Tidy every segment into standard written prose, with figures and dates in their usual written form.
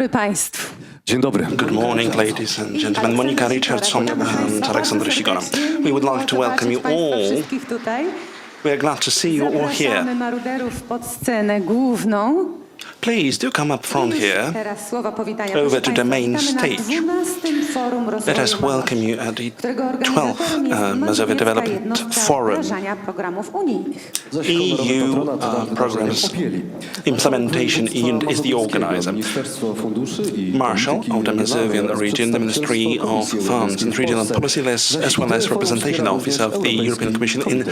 dobry Państwu. Dzień dobry. Good morning, ladies and gentlemen. Monika Richardson and Aleksander Sigora. We would like to welcome you all. We are glad to see you all here. Zapraszamy maruderów pod scenę główną. Please do come up front here, Teraz słowa powitania, over to the main Witamy na stage. 12. Forum Let us Rozwoju welcome you at the którego 12th organizatorem jest Mazovia Mazowiecka Development Jednostka Forum. Wdrażania Programów Unijnych. EU programs implementation unit is the organizer. Marshal of the Mazovian region, the Ministry of Funds and Regional Policy, as well as Representation Office of the European Commission in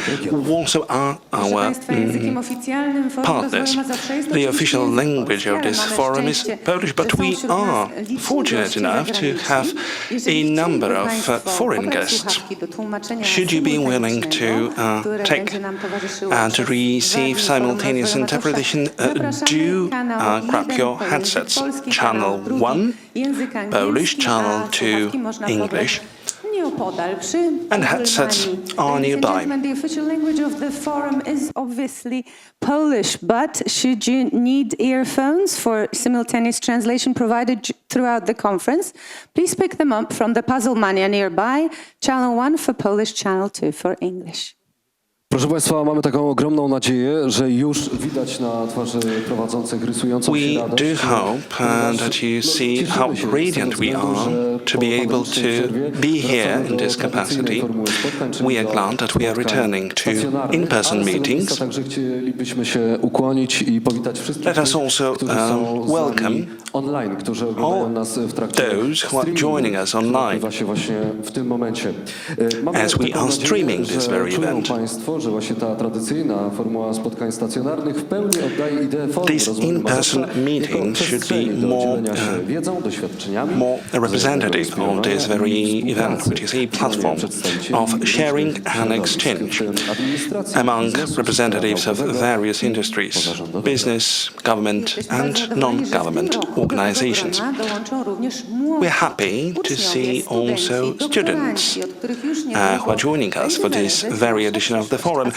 Warsaw are our Językiem oficjalnym Forum partners. Rozwoju Mazowsza jest The oczywiście official język language of this oficjalny. forum Mamy is szczęście, Polish, but że są we wśród nas are liczni fortunate goście enough to zagraniczni. have Jeżeli a number chcieliby of Państwo foreign pobrać guests. słuchawki do tłumaczenia Should you be willing to symultanicznego, które take będzie nam towarzyszyło and to przez receive dwa dni Forum simultaneous Rozwoju interpretation, Mazowsza, zapraszamy. Kanał grab 1 your to język headsets. polski, Channel kanał 2 1, język Polish, angielski, channel a 2, słuchawki można English. pobrać nieopodal przy And headsets are nearby. The official language of the forum is obviously Polish, but should you need earphones for simultaneous translation provided throughout the conference, please pick them up from the Puzzle Mania nearby, channel 1 for Polish, channel 2 for English. Proszę Państwa, mamy taką ogromną nadzieję, że już widać na twarzy prowadzących rysującą się We radość. do hope that you see how radiant we are to be able to be here in this capacity. We are glad that we are returning to in-person meetings. Także chcielibyśmy się ukłonić i powitać wszystkich, Let us also którzy są welcome online, którzy oglądają nas w trakcie those who are joining us online odbywa się właśnie w tym momencie. as we are streaming this very event. Państwo, że właśnie ta tradycyjna formuła spotkań stacjonarnych w pełni oddaje ideę forum These in-person meetings should be more representative of this very event, which is a platform of sharing and exchange among representatives of various industries, business, government and non-government organizations. We're happy to see also students who are joining us for this very edition of the forum.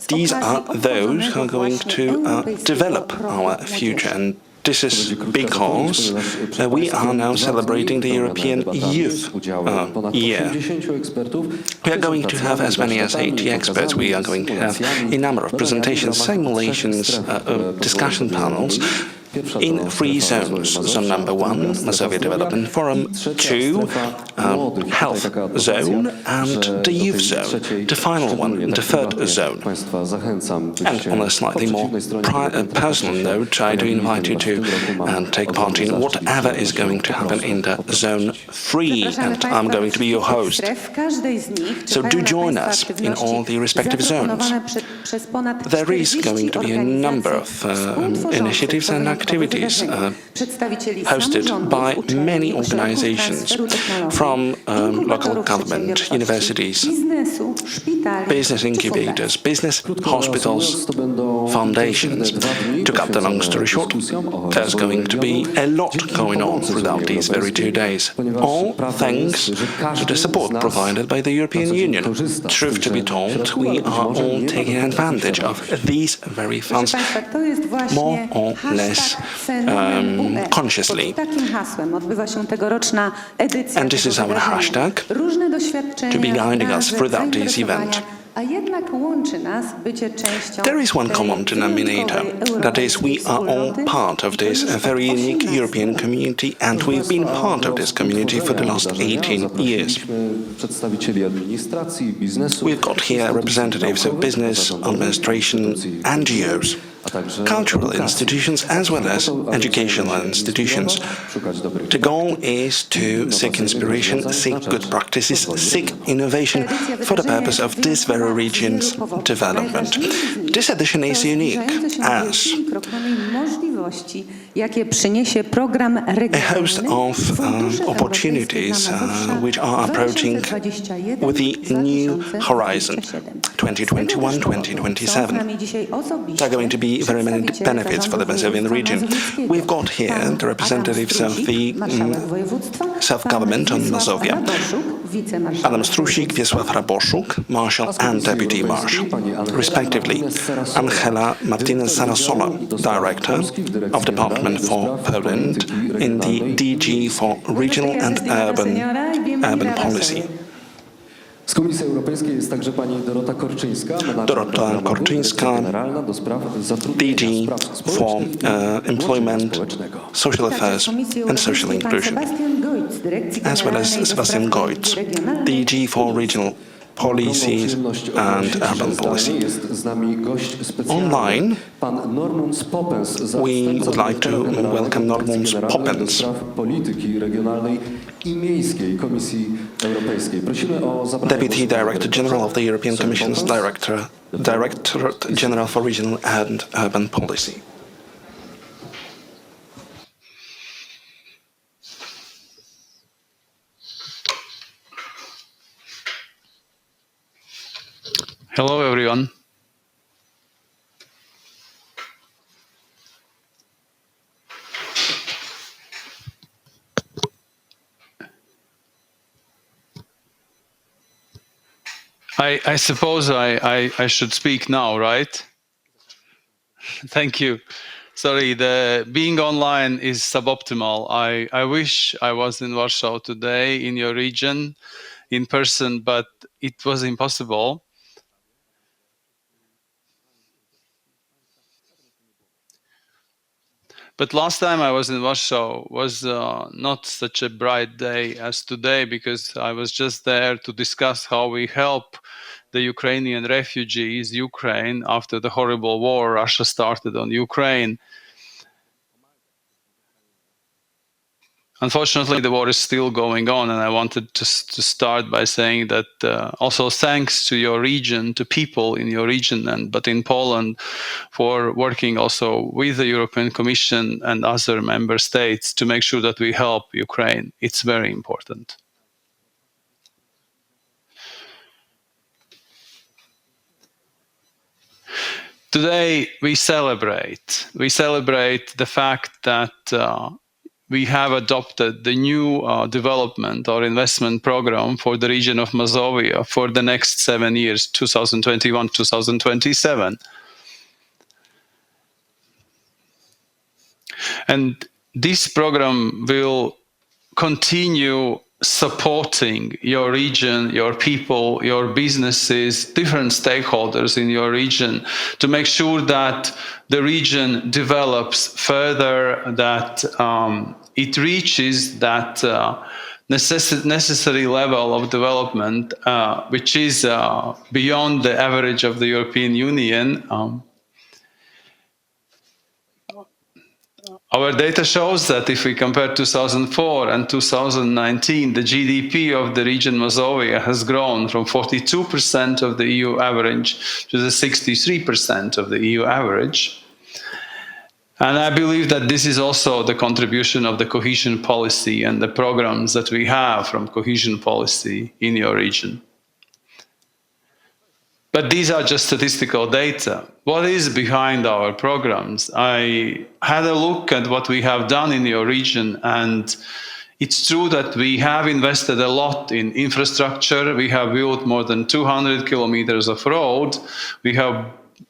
These are those who are going to develop our future, and this is because we are now celebrating the European Youth Year. We are going to have as many as 80 experts. We are going to have a number of presentations, simulations, discussion panels in 3 zones. Zone number 1, Mazovia Development Forum, 2, Health Zone, and the Youth Zone, the final one, the 3rd zone. And on a slightly more personal note, I do invite you to take part in whatever is going to happen in the Zone 3, and I'm going to be your host. So do join us in all the respective zones. There is going to be a number of initiatives and activities hosted by many organizations from local government, universities, business incubators, business hospitals, foundations. To cut the long story short, there's going to be a lot going on throughout these very 2 days, all thanks to the support provided by the European Union. Truth to be told, we are all taking advantage of these very funds more or less consciously. And this is our hashtag to be guiding us throughout this event. There is one common denominator, that is, we are all part of this very unique European community, and we've been part of this community for the last 18 years. We've got here representatives of business, administration, NGOs, cultural institutions as well as educational institutions. The goal is to seek inspiration, seek good practices, seek innovation for the purpose of this very region's development. This edition is unique as a host of opportunities which are approaching with the new horizon 2021-2027. There are going to be the very many benefits for the Mazovian region. We've got here the representatives of the self-government on Mazovia, Adam Strusik, Wiesław Raboszuk, Marshal and Deputy Marshal, respectively, Angela Martinez-Sarasola, Director of Department for Poland in the DG for Regional and Urban Policy. Z Komisji Europejskiej jest także pani Dorota Korczyńska, generalna do spraw zatrudnienia, DG for Employment, Social Affairs and Social Inclusion, as well as Sebastian Goitz, DG for Regional Policies and Urban Policy. Online, we would like to welcome Normunds Poppens, Deputy Director General of the European Commission's Directorate General for Regional and Urban Policy. Hello, everyone. I suppose I should speak now, right? Thank you. Sorry, the being online is suboptimal. I wish I was in Warsaw today, in your region, in person, but it was impossible. But last time I was in Warsaw was not such a bright day as today, because I was just there to discuss how we help the Ukrainian refugees, Ukraine, after the horrible war Russia started on Ukraine. Unfortunately, the war is still going on, and I wanted to start by saying that also thanks to your region, to people in your region, but in Poland, for working also with the European Commission and other member states to make sure that we help Ukraine. It's very important. Today, we celebrate the fact that we have adopted the new development or investment program for the region of Mazovia for the next 7 years, 2021-2027. And this program will continue supporting your region, your people, your businesses, different stakeholders in your region to make sure that the region develops further, that it reaches that necessary level of development, which is beyond the average of the European Union. Our data shows that if we compare 2004 and 2019, the GDP of the region Mazovia has grown from 42% of the EU average to the 63% of the EU average. And I believe that this is also the contribution of the cohesion policy and the programs that we have from cohesion policy in your region. But these are just statistical data. What is behind our programs? I had a look at what we have done in your region, and it's true that we have invested a lot in infrastructure. We have built more than 200 kilometers of road. We have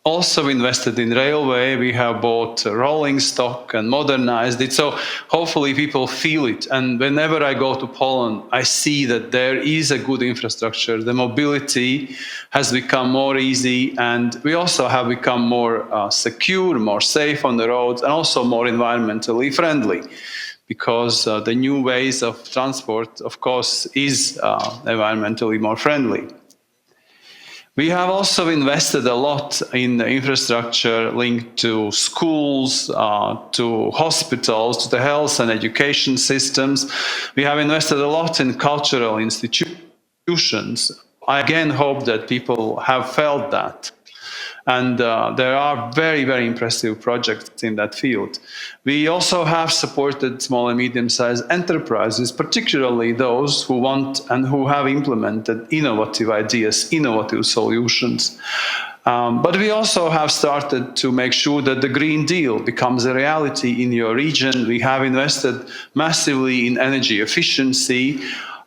also invested in railway. We have bought rolling stock and modernized it. So hopefully people feel it. And whenever I go to Poland, I see that there is a good infrastructure. The mobility has become more easy, and we also have become more secure, more safe on the roads, and also more environmentally friendly, because the new ways of transport, of course, is environmentally more friendly. We have also invested a lot in the infrastructure linked to schools, to hospitals, to the health and education systems. We have invested a lot in cultural institutions. I again hope that people have felt that. And there are very, very impressive projects in that field. We also have supported small and medium-sized enterprises, particularly those who want and who have implemented innovative ideas, innovative solutions. But we also have started to make sure that the Green Deal becomes a reality in your region. We have invested massively in energy efficiency,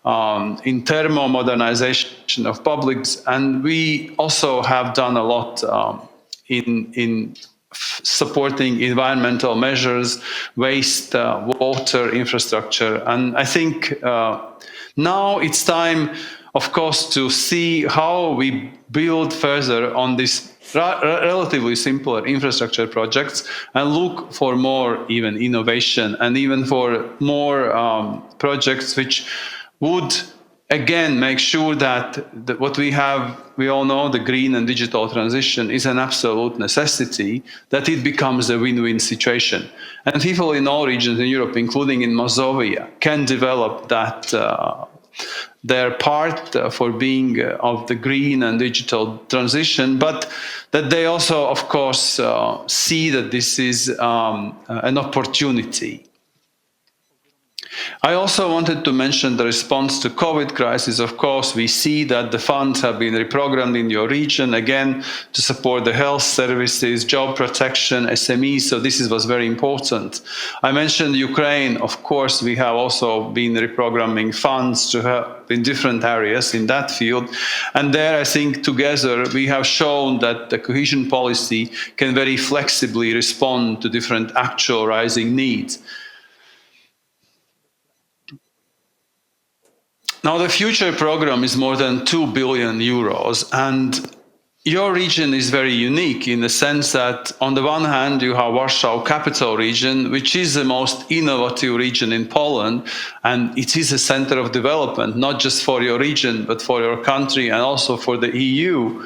in thermal modernization of publics, and we also have done a lot in supporting environmental measures, waste, water infrastructure. And I think now it's time, of course, to see how we build further on this relatively simpler infrastructure projects and look for more even innovation and even for more projects which would again make sure that what we have, we all know the green and digital transition is an absolute necessity, that it becomes a win-win situation. And people in all regions in Europe, including in Mazovia, can develop that their part for being of the green and digital transition, but that they also, of course, see that this is an opportunity. I also wanted to mention the response to COVID crisis. Of course, we see that the funds have been reprogrammed in your region, again, to support the health services, job protection, SMEs, so this was very important. I mentioned Ukraine. Of course, we have also been reprogramming funds to help in different areas in that field. And there, I think, together, we have shown that the cohesion policy can very flexibly respond to different actual rising needs. Now, the future program is more than 2 billion euros, and your region is very unique in the sense that, on the one hand, you have Warsaw capital region, which is the most innovative region in Poland, and it is a center of development, not just for your region, but for your country and also for the EU.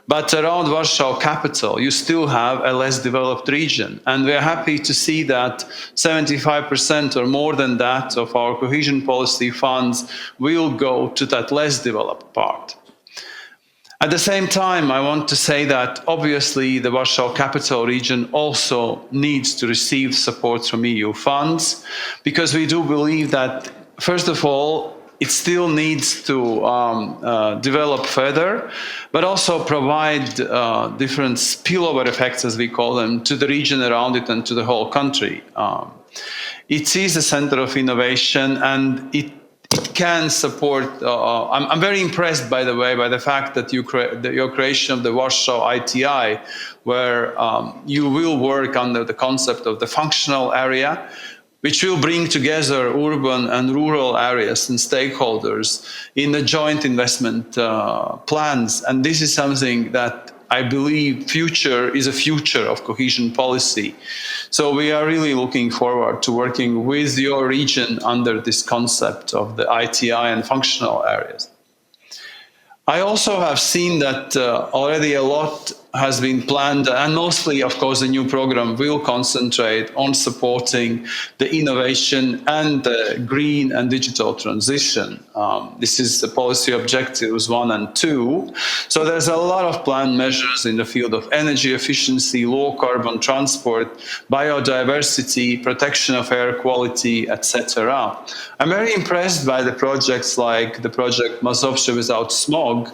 But around Warsaw capital, you still have a less developed region. And we're happy to see that 75% or more than that of our cohesion policy funds will go to that less developed part. At the same time, I want to say that obviously the Warsaw capital region also needs to receive support from EU funds, because we do believe that, first of all, it still needs to develop further, but also provide different spillover effects, as we call them, to the region around it and to the whole country. It is a center of innovation, and it can support. I'm very impressed, by the way, by the fact that your creation of the Warsaw ITI, where you will work under the concept of the functional area, which will bring together urban and rural areas and stakeholders in the joint investment plans. And this is something that I believe is a future of cohesion policy. So we are really looking forward to working with your region under this concept of the ITI and functional areas. I also have seen that already a lot has been planned, and mostly, of course, the new program will concentrate on supporting the innovation and the green and digital transition. This is the policy objectives 1 and 2. So there's a lot of planned measures in the field of energy efficiency, low carbon transport, biodiversity, protection of air quality, etc. I'm very impressed by the projects like the project Mazowsza without smog,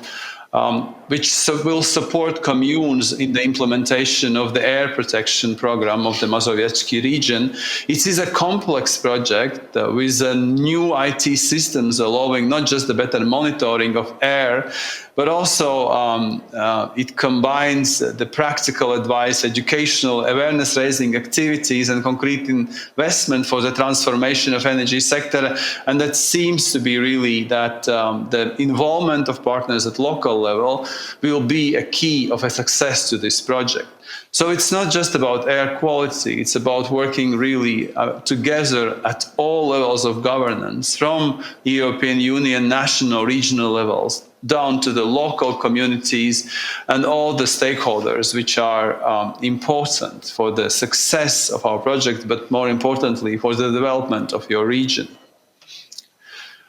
which will support communes in the implementation of the air protection program of the Mazowiecki region. It is a complex project with new IT systems allowing not just the better monitoring of air, but also it combines the practical advice, educational awareness-raising activities, and concrete investment for the transformation of energy sector. And that seems to be really that the involvement of partners at local level will be a key of a success to this project. So it's not just about air quality, it's about working really together at all levels of governance, from European Union, national, regional levels, down to the local communities and all the stakeholders which are important for the success of our project, but more importantly, for the development of your region.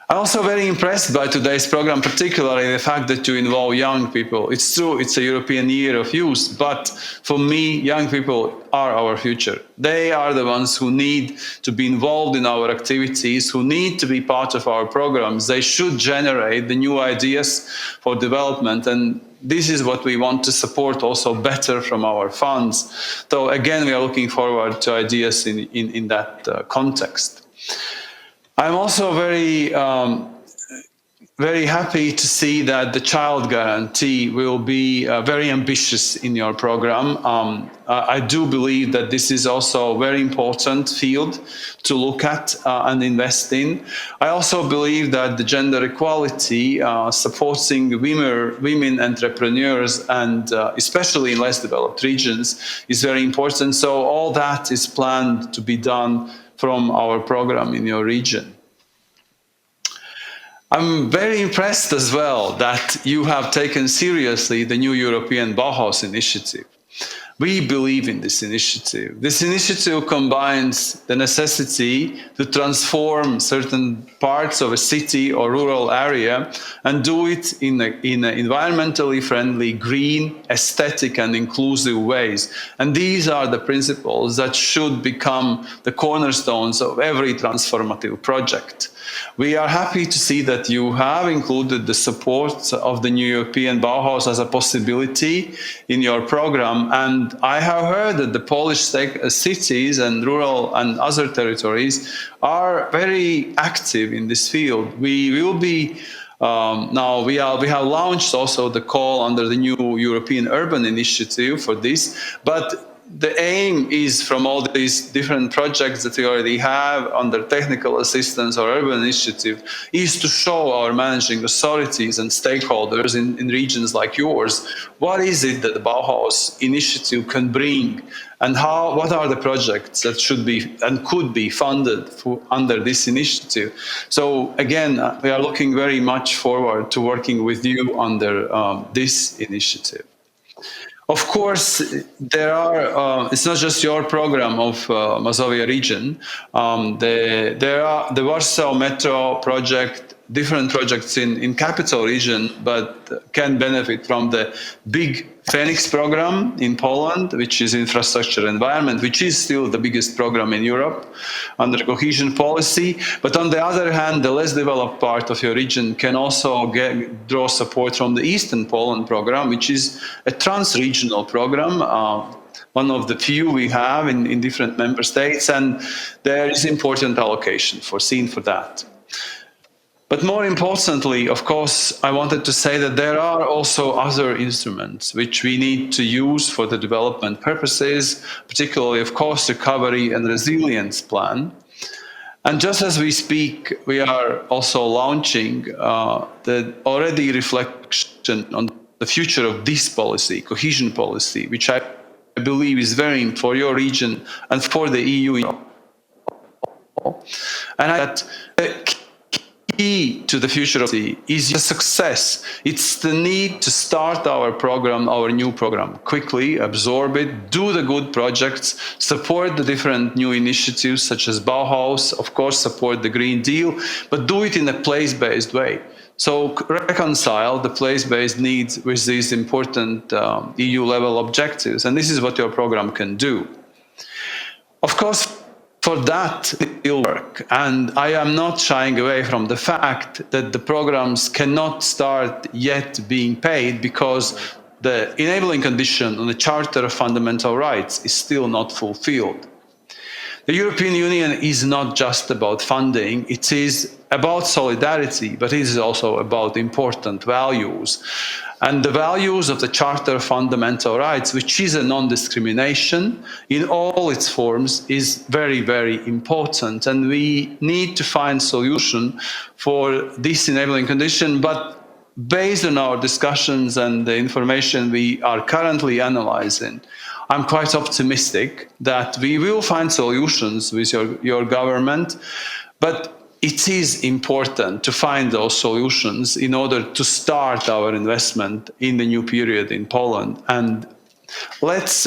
I'm also very impressed by today's program, particularly the fact that you involve young people. It's true, it's a European Year of Youth, but for me, young people are our future. They are the ones who need to be involved in our activities, who need to be part of our programs. They should generate the new ideas for development, and this is what we want to support also better from our funds. So again, we are looking forward to ideas in that context. I'm also very happy to see that the child guarantee will be very ambitious in your program. I do believe that this is also a very important field to look at and invest in. I also believe that the gender equality, supporting women entrepreneurs, and especially in less developed regions, is very important. So all that is planned to be done from our program in your region. I'm very impressed as well that you have taken seriously the new European Bauhaus initiative. We believe in this initiative. This initiative combines the necessity to transform certain parts of a city or rural area and do it in environmentally friendly, green, aesthetic and inclusive ways. And these are the principles that should become the cornerstones of every transformative project. We are happy to see that you have included the support of the new European Bauhaus as a possibility in your program. And I have heard that the Polish cities and rural and other territories are very active in this field. We will be now we have launched also the call under the new European Urban Initiative for this, but the aim is from all these different projects that we already have under technical assistance or urban initiative is to show our managing authorities and stakeholders in regions like yours, what is it that the Bauhaus initiative can bring and what are the projects that should be and could be funded under this initiative. So again, we are looking very much forward to working with you under this initiative. Of course, there are. It's not just your program of Mazovia region. There are the Warsaw Metro project, different projects in capital region, but can benefit from the big Phoenix program in Poland, which is infrastructure environment, which is still the biggest program in Europe under cohesion policy. But on the other hand, the less developed part of your region can also draw support from the Eastern Poland program, which is a trans-regional program, one of the few we have in different member states, and there is important allocation foreseen for that. But more importantly, of course, I wanted to say that there are also other instruments which we need to use for the development purposes, particularly, of course, recovery and resilience plan. And just as we speak, we are also launching the already reflection on the future of this policy, cohesion policy, which I believe is very important for your region and for the EU. And that key to the future of the is the success. It's the need to start our program, our new program, quickly, absorb it, do the good projects, support the different new initiatives such as Bauhaus, of course, support the Green Deal, but do it in a place-based way. So reconcile the place-based needs with these important EU-level objectives, and this is what your program can do. Of course, for that, it will work. And I am not shying away from the fact that the programs cannot start yet being paid because the enabling condition on the Charter of Fundamental Rights is still not fulfilled. The European Union is not just about funding, it is about solidarity, but it is also about important values. And the values of the Charter of Fundamental Rights, which is a non-discrimination in all its forms, is very, very important. And we need to find solution for this enabling condition, but based on our discussions and the information we are currently analyzing, I'm quite optimistic that we will find solutions with your government, but it is important to find those solutions in order to start our investment in the new period in Poland. And let's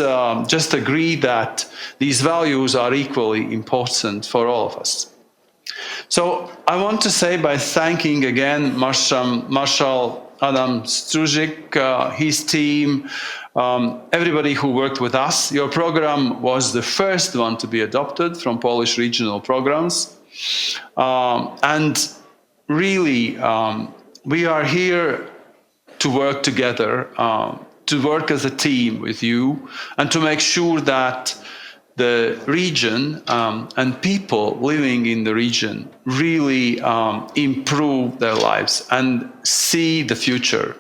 just agree that these values are equally important for all of us. So I want to say by thanking again Marshal Adam Struzik, his team, everybody who worked with us. Your program was the first one to be adopted from Polish regional programs. And really, we are here to work together, to work as a team with you, and to make sure that the region and people living in the region really improve their lives and see the future,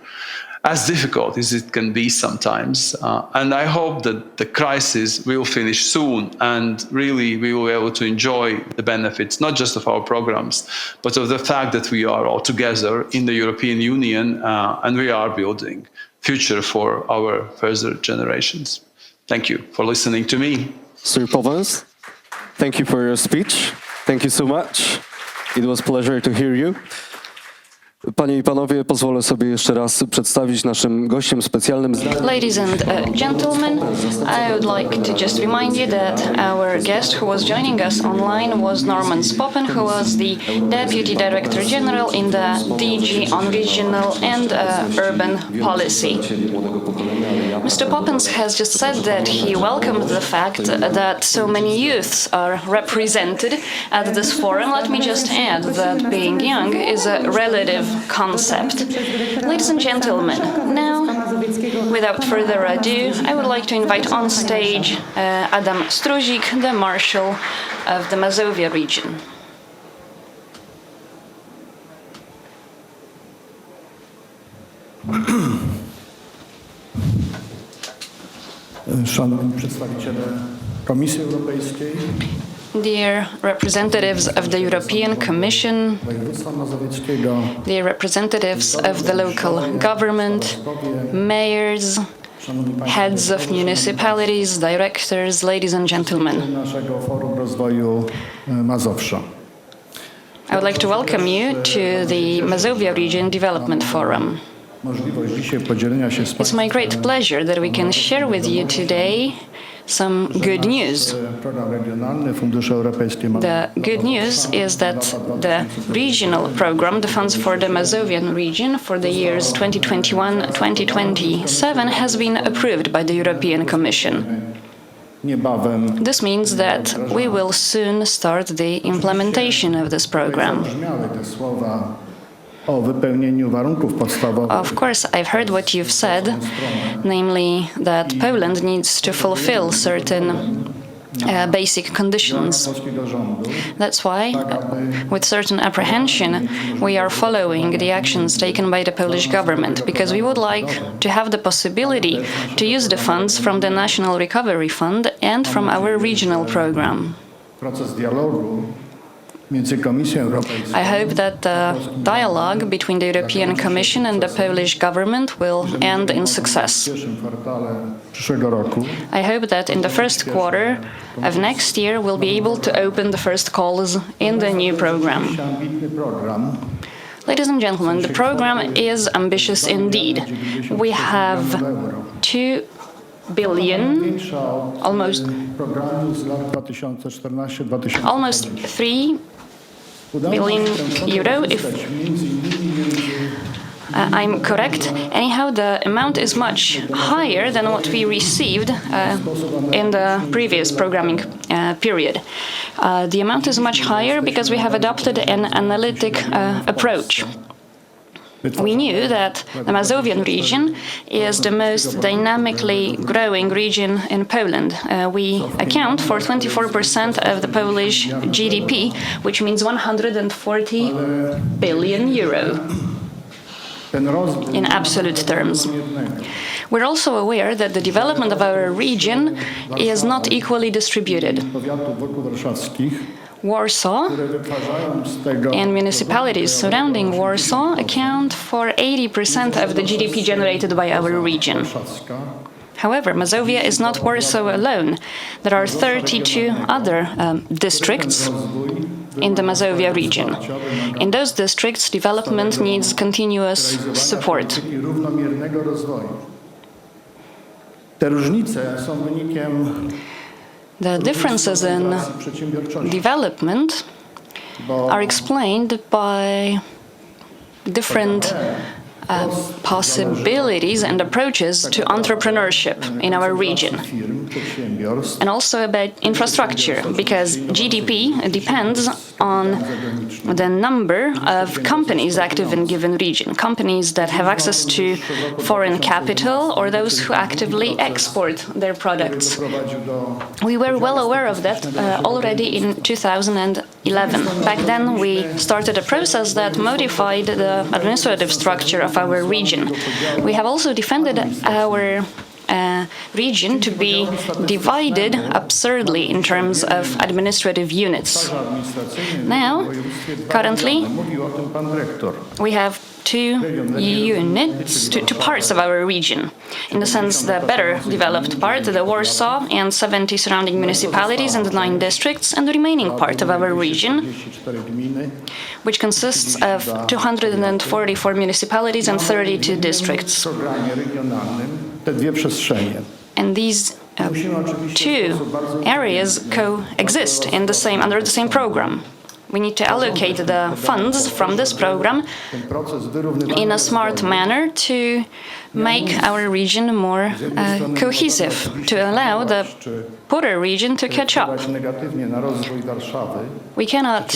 as difficult as it can be sometimes. And I hope that the crisis will finish soon and really we will be able to enjoy the benefits, not just of our programs, but of the fact that we are all together in the European Union and we are building future for our further generations. Thank you for listening to me. Sir Powens, thank you for your speech. Thank you so much. It was a pleasure to hear you. Panie I panowie, pozwolę sobie jeszcze raz przedstawić naszym gościem specjalnym. Ladies and gentlemen, I would like to just remind you that our guest who was joining us online was Norman Poppen, who was the Deputy Director General in the DG on Regional and Urban Policy. Mr. Poppins has just said that he welcomed the fact that so many youths are represented at this forum. Let me just add that being young is a relative concept. Ladies and gentlemen, now, without further ado, I would like to invite on stage Adam Struzik, the Marshal of the Mazovia region. Szanowni przedstawiciele Komisji Europejskiej, dear representatives of the European Commission, województwa mazowieckiego, dear representatives of the local government, mayors, heads of municipalities, directors, ladies and gentlemen. naszego Forum Rozwoju Mazowsza. I would like to welcome you to the Mazovia Region Development Forum. Możliwość dzisiaj podzielenia się z It's my great pleasure that we can share with you today some good news. Program regionalny, Fundusze Europejskie. The good news is that the regional program, the funds for the Mazovian region for the years 2021-2027 has been approved by the European Commission. Niebawem This means that we will soon start the implementation of this program. brzmiały te słowa o wypełnieniu warunków podstawowych. Of course, I've heard what you've said, namely that Poland needs to fulfill certain basic conditions. Polskiego rządu, That's why, with certain apprehension, we are following the actions taken by the Polish government, because we would like to have the possibility to use the funds from the National Recovery Fund and from our regional program. proces dialogu między Komisją Europejską I hope that the dialogue between the European Commission and the Polish government will end in success. w pierwszym kwartale przyszłego roku I hope that in the first quarter of next year we'll be able to open the first calls in the new program. ambitny program. Ladies and gentlemen, the program is ambitious indeed. We have 2 billion, Mniejsza od almost programu z lat 2014-2020. almost 3 billion euro, if I'm correct. Anyhow, the amount is much higher than what we received in the previous programming period. The amount is much higher because we have adopted an analytic approach. We knew that the Mazovian region is the most dynamically growing region in Poland. We account for 24% of the Polish GDP, which means 140 billion euro Ten rozwój in absolute terms. We're also aware that the development of our region is not equally distributed. powiatów wokół warszawskich, Warsaw które wytwarzają z tego and municipalities surrounding Warsaw account for 80% of the GDP generated by our region. warszawska, However, Mazovia is not Warsaw alone. There are 32 other districts in the Mazovia region. In those districts, development needs continuous support. i równomiernego rozwoju. Te różnice są wynikiem The differences in przedsiębiorczości, development bo are explained by different possibilities and approaches to entrepreneurship in our region. And also about infrastructure, because GDP depends on the number of companies active in a given region, companies that have access to foreign capital or those who actively export their products. We were well aware of that already in 2011. Back then, we started a process that modified the administrative structure of our region. We have also defended our region to be divided absurdly in terms of administrative units. Now, currently, we have two units, two parts of our region. In the sense, the better developed part, the Warsaw and 70 surrounding municipalities and 9 districts, and the remaining part of our region, which consists of 244 municipalities and 32 districts. And these two areas coexist in under the same program. We need to allocate the funds from this program in a smart manner to make our region more cohesive, to allow the poorer region to catch up. We cannot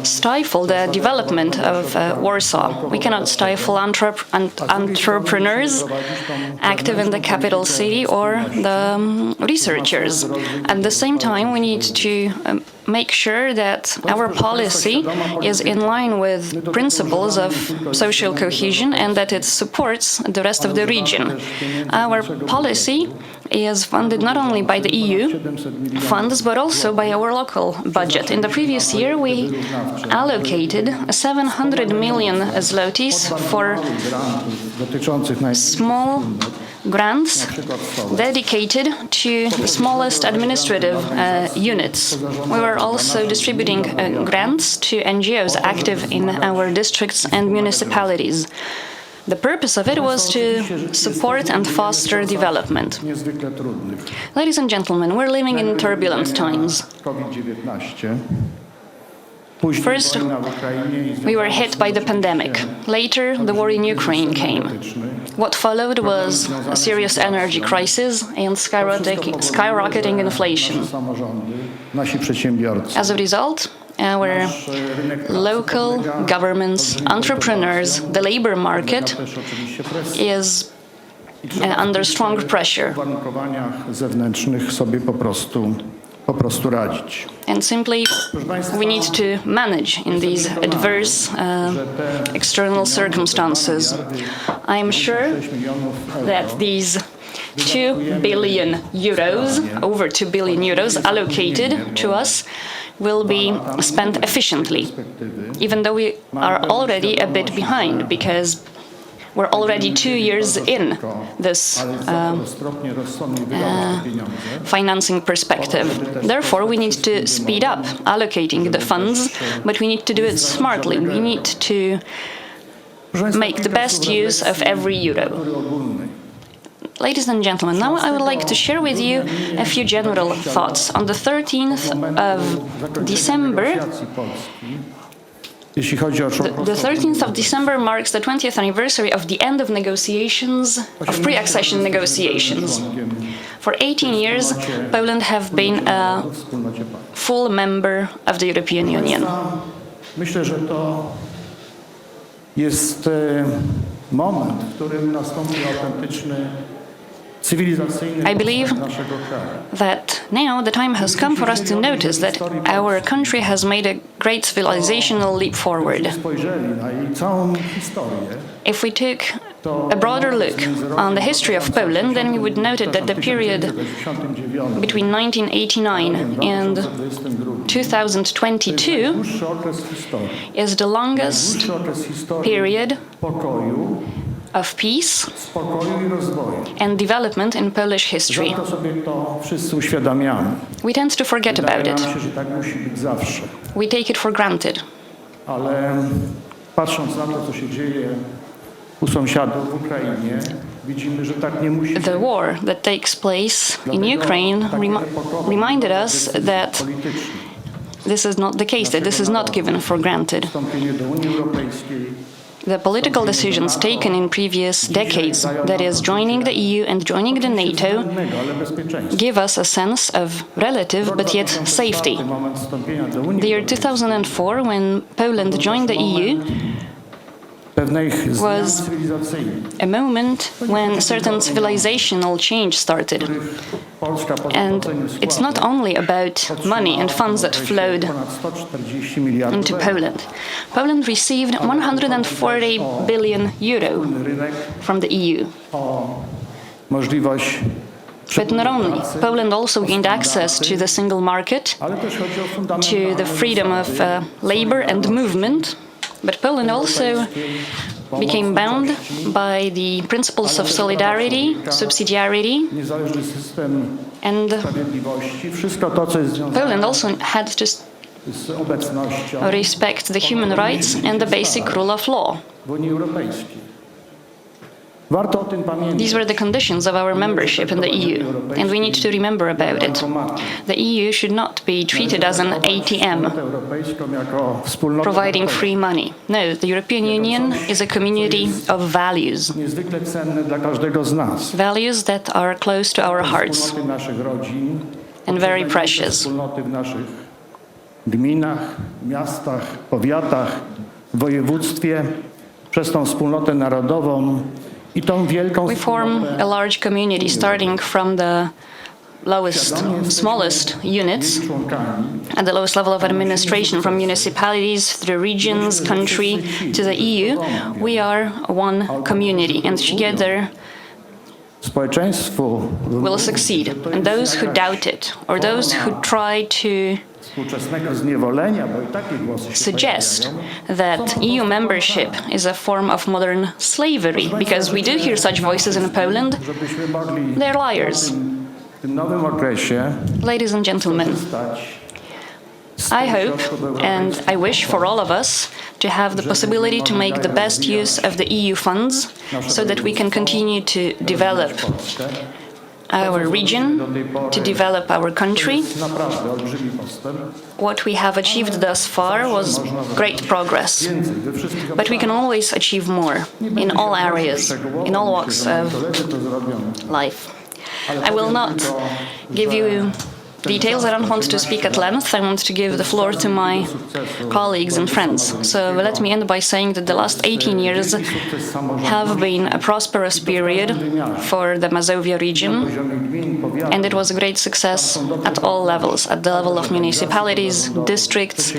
stifle the development of Warsaw. We cannot stifle entrepreneurs active in the capital city or the researchers. At the same time, we need to make sure that our policy is in line with principles of social cohesion and that it supports the rest of the region. Our policy is funded not only by the EU funds, but also by our local budget. In the previous year, we allocated 700 million zlotys for small grants dedicated to the smallest administrative units. We were also distributing grants to NGOs active in our districts and municipalities. The purpose of it was to support and foster development. Ladies and gentlemen, we're living in turbulent times. First, we were hit by the pandemic. Later, the war in Ukraine came. What followed was a serious energy crisis and skyrocketing inflation. As a result, our local governments, entrepreneurs, the labor market is under strong pressure. And simply, we need to manage in these adverse external circumstances. I'm sure that these 2 billion euros, over 2 billion euros allocated to us, will be spent efficiently, even though we are already a bit behind, because we're already 2 years in this financing perspective. Therefore, we need to speed up allocating the funds, but we need to do it smartly. We need to make the best use of every euro. Ladies and gentlemen, now I would like to share with you a few general thoughts. On the 13th of December, the 13th of December marks the 20th anniversary of the end of negotiations, of pre-accession negotiations. For 18 years, Poland have been a full member of the European Union. Myślę, że to jest moment, w którym nastąpi autentyczny I believe that now the time has come for us to notice that our country has made a great civilizational leap forward. If we took a broader look on the history of Poland, then we would note that the period between 1989 and 2022 is the longest period of peace and development in Polish history. We tend to forget about it. We take it for granted. The war that takes place in Ukraine reminded us that this is not the case, that this is not given for granted. The political decisions taken in previous decades, that is, joining the EU and joining the NATO, give us a sense of relative but yet safety. The year 2004, when Poland joined the EU, was a moment when certain civilizational change started. And it's not only about money and funds that flowed into Poland. Poland received 140 billion euro from the EU. But not only, Poland also gained access to the single market, to the freedom of labor and movement, but Poland also became bound by the principles of solidarity, subsidiarity, and Poland also had to respect the human rights and the basic rule of law. These were the conditions of our membership in the EU, and we need to remember about it. The EU should not be treated as an ATM, providing free money. No, the European Union is a community of values. Values that are close to our hearts and very precious. Gminach, miastach, powiatach, województwie, przez tą wspólnotę narodową. We form a large community starting from the smallest units at the lowest level of administration, from municipalities through regions, country to the EU. We are one community, and together will succeed. And those who doubt it, or those who try to suggest that EU membership is a form of modern slavery, because we do hear such voices in Poland, they're liars. Ladies and gentlemen, I hope and I wish for all of us to have the possibility to make the best use of the EU funds so that we can continue to develop our region, to develop our country. What we have achieved thus far was great progress, but we can always achieve more in all areas, in all walks of life. I will not give you details. I don't want to speak at length. I want to give the floor to my colleagues and friends. So let me end by saying that the last 18 years have been a prosperous period for the Mazovia region, and it was a great success at all levels, at the level of municipalities, districts,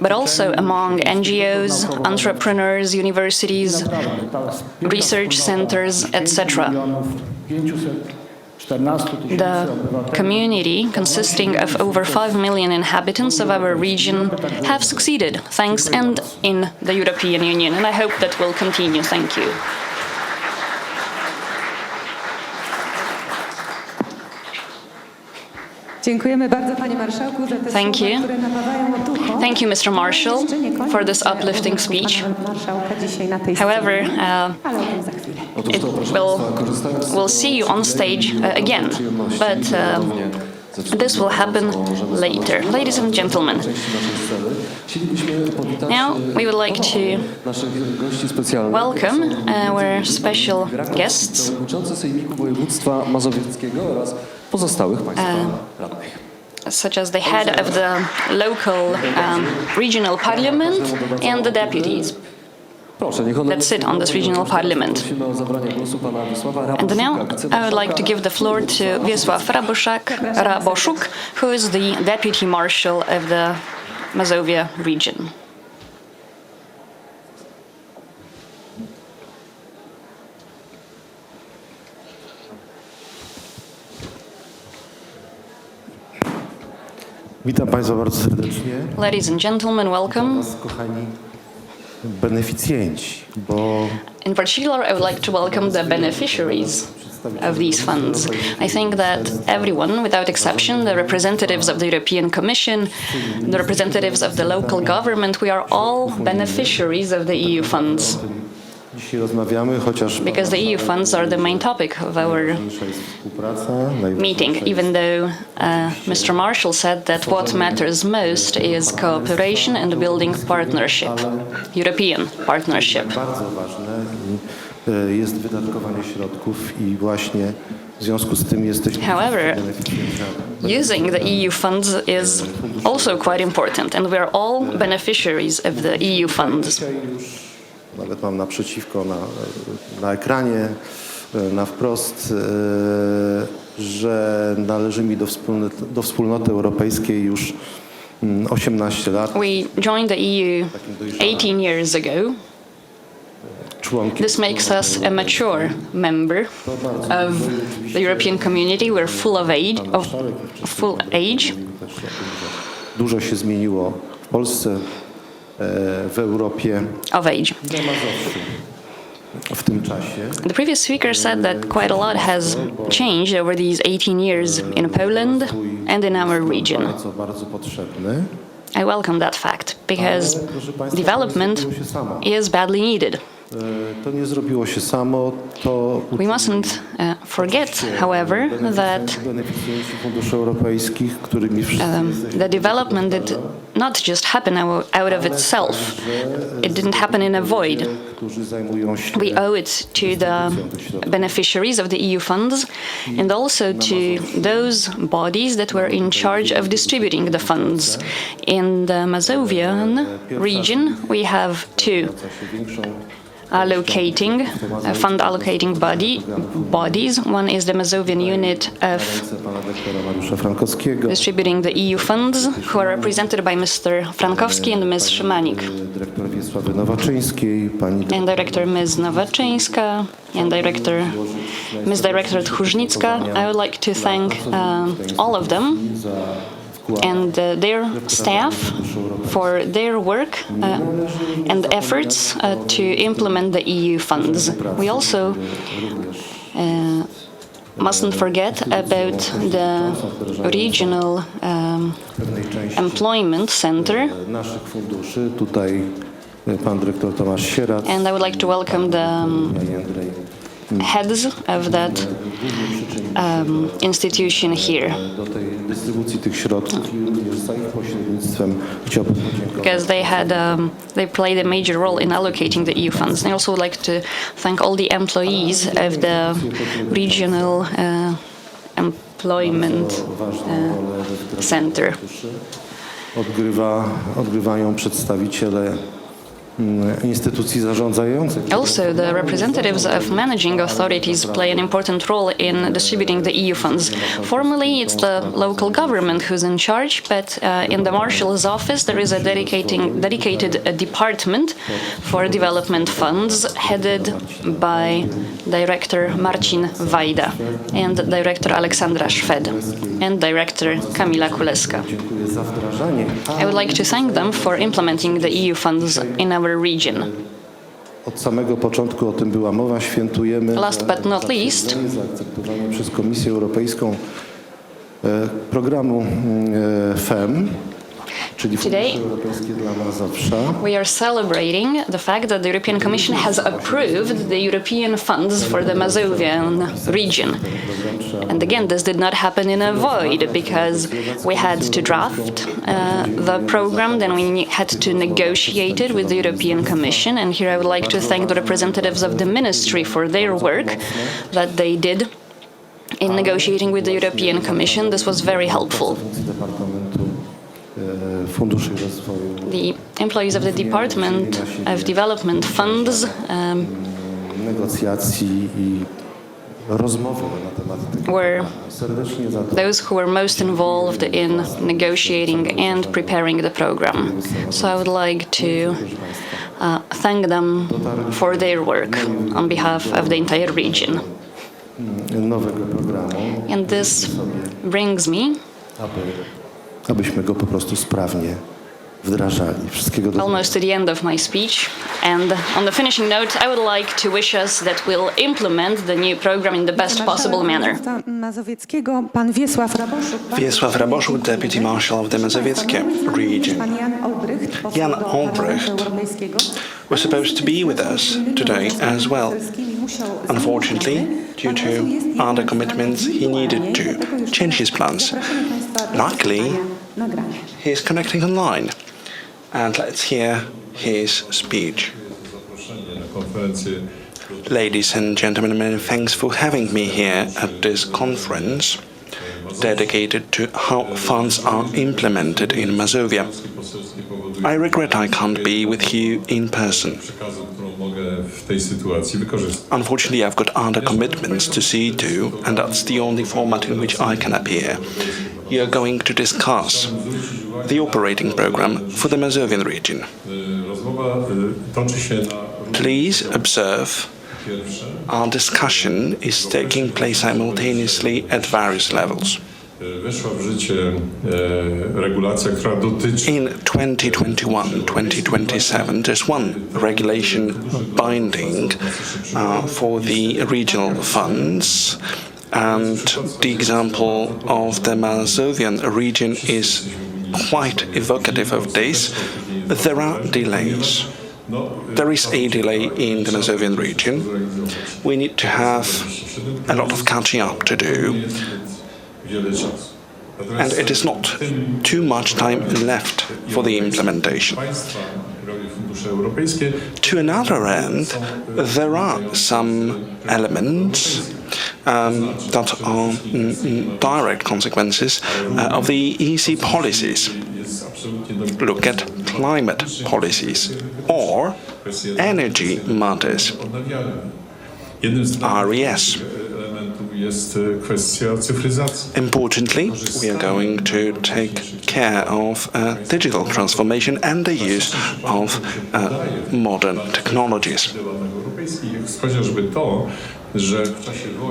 but also among NGOs, entrepreneurs, universities, research centers, etc. The community, consisting of over 5 million inhabitants of our region, have succeeded, thanks and in the European Union, and I hope that will continue. Thank you. Dziękujemy bardzo, panie marszałku, za te Thank słowa, you. które napawają otuchą. Thank you, Mr. Marshall, for this uplifting speech. However, we'll see you on stage again, but this will happen later. Ladies and gentlemen, now we would like to welcome our special guests, such as the head of the local regional parliament and the deputies that sit on this regional parliament. And now I would like to give the floor to Wiesław Raboszuk, who is the deputy marshal of the Mazovia region. Witam Państwa bardzo serdecznie. Ladies and gentlemen, welcome. Kochani beneficjenci, bo In particular, I would like to welcome the beneficiaries of these funds. I think that everyone, without exception, the representatives of the European Commission, the representatives of the local government, we are all beneficiaries of the EU funds. Dzisiaj rozmawiamy, chociaż because the EU funds are the main topic of our najważniejsza jest współpraca, meeting, even though Mr. Marshall said that what matters most is cooperation and building partnership, European partnership. bardzo ważne jest wydatkowanie środków i właśnie w związku z tym jesteśmy However, beneficjentami. using the EU funds is also quite important, and we are all beneficiaries of the EU funds. Dzisiaj już nawet mam naprzeciwko na ekranie, na wprost, że należy mi do wspólnoty europejskiej już 18 lat. We joined the EU 18 years ago. Członkiem This makes us a mature member of the European community. We're full age. Dużo się zmieniło w Polsce, w Europie. Of age. Na Mazowszu w tym czasie. The previous speaker said that quite a lot has changed over these 18 years in Poland and in our region. Bardzo, bardzo potrzebny. I welcome that fact because development is badly needed. To nie zrobiło się samo, to We mustn't forget, however, that beneficjenci funduszy europejskich, którymi wszyscy the development did not just happen out of itself. It didn't happen in a void. którzy zajmują się We owe it to the beneficiaries of the EU funds and also to those bodies that were in charge of distributing the funds. In the Mazovian region, we have two fund allocating bodies. One is the Mazovian unit of pana doktora Mariusza Frankowskiego, distributing the EU funds, who are represented by Mr. Frankowski and Ms. Szymanik, dyrektor Wiesławy Nowaczyńskiej, pani and Director Ms. Nowaczyńska, and Ms. Director Tchórznicka. I would like to thank all of them and their staff for their work and efforts to implement the EU funds. We also mustn't forget about the regional employment center, naszych funduszy. Tutaj pan dyrektor Tomasz Sieradz, and I would like to welcome the Jędrzej heads of that institution here, do tej dystrybucji tych środków i również za ich pośrednictwem chciałbym podziękować. because they played a major role in allocating the EU funds. And I also would like to thank all the employees of the regional employment center. Odgrywają przedstawiciele instytucji zarządzających. Also, the representatives of managing authorities play an important role in distributing the EU funds. Formally, it's the local government who's in charge, but in the Marshal's office, there is a dedicated department for development funds headed by Director Marcin Wajda and Director Aleksandra Szwed and Director Kamila Kuleska. Dziękuję za wdrażanie. I would like to thank them for implementing the EU funds in our region. Od samego początku o tym była mowa. Świętujemy Last but not least, zaakceptowanie przez Komisję Europejską programu FEM, czyli Fundusze Europejskie dla Mazowsza. we are celebrating the fact that the European Commission has approved the European funds for the Mazovian region. And again, this did not happen in a void because we had to draft the program, then we had to negotiate it with the European Commission. And here I would like to thank the representatives of the ministry for their work that they did in negotiating with the European Commission. This was very helpful. Funduszy Rozwoju. The employees of the Department of Development Funds negocjacji i rozmowy na temat tego. were Serdecznie za to. those who were most involved in negotiating and preparing the program. So I would like to thank them for their work on behalf of the entire region. Nowego programu, And this brings me abyśmy go po prostu sprawnie wdrażali. Wszystkiego dobrego. Almost to the end of my speech, and on the finishing note, I would like to wish us that we'll implement the new program in the best possible manner. Mazowieckiego, pan Wiesław Raboszuk. Wiesław Raboszuk, Deputy Marshal of the Mazowieckie region. Pan Jan Olbrycht was supposed to be with us today as well. Unfortunately, due to other commitments, he needed to change his plans. Luckily, he is connecting online. And let's hear his speech. Ladies and gentlemen, many thanks for having me here at this conference dedicated to how funds are implemented in Mazovia. I regret I can't be with you in person. Unfortunately, I've got other commitments to see to, and that's the only format in which I can appear. You're going to discuss the operating program for the Mazovian region. Please observe our discussion is taking place simultaneously at various levels. In 2021-2027, there's one regulation binding for the regional funds, and the example of the Mazovian region is quite evocative of this. There are delays. There is a delay in the Mazovian region. We need to have a lot of catching up to do. And it is not too much time left for the implementation. To another end, there are some elements that are direct consequences of the EC policies. Look at climate policies or energy matters, RES. Importantly, we are going to take care of digital transformation and the use of modern technologies.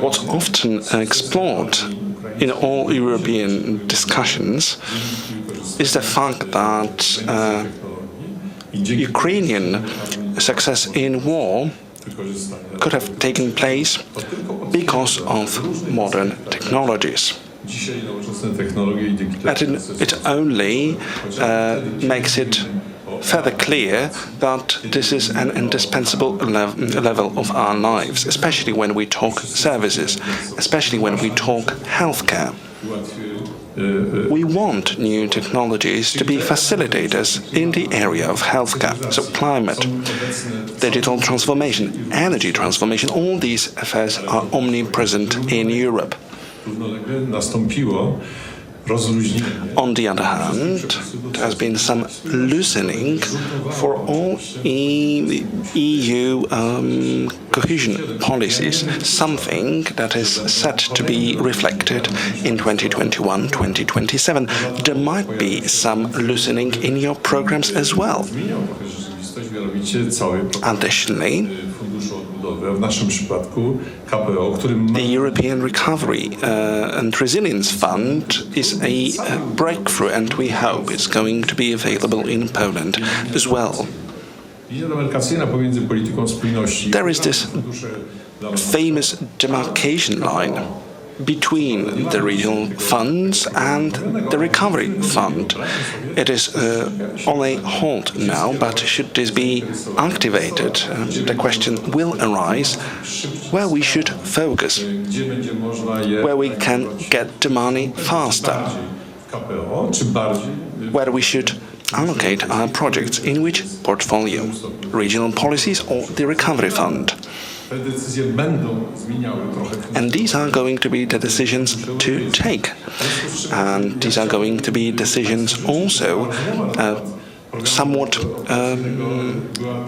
What's often explored in all European discussions is the fact that Ukrainian success in war could have taken place because of modern technologies. And it only makes it further clear that this is an indispensable level of our lives, especially when we talk services, especially when we talk healthcare. We want new technologies to be facilitators in the area of healthcare, so climate, digital transformation, energy transformation, all these affairs are omnipresent in Europe. On the other hand, there has been some loosening for all EU cohesion policies, something that is set to be reflected in 2021-2027. There might be some loosening in your programs as well. Additionally, the European Recovery and Resilience Fund is a breakthrough, and we hope it's going to be available in Poland as well. There is this famous demarcation line between the regional funds and the recovery fund. It is on a hold now, but should this be activated, the question will arise where we should focus, where we can get the money faster, where we should allocate our projects, in which portfolio, regional policies or the recovery fund. And these are going to be the decisions to take. And these are going to be decisions also somewhat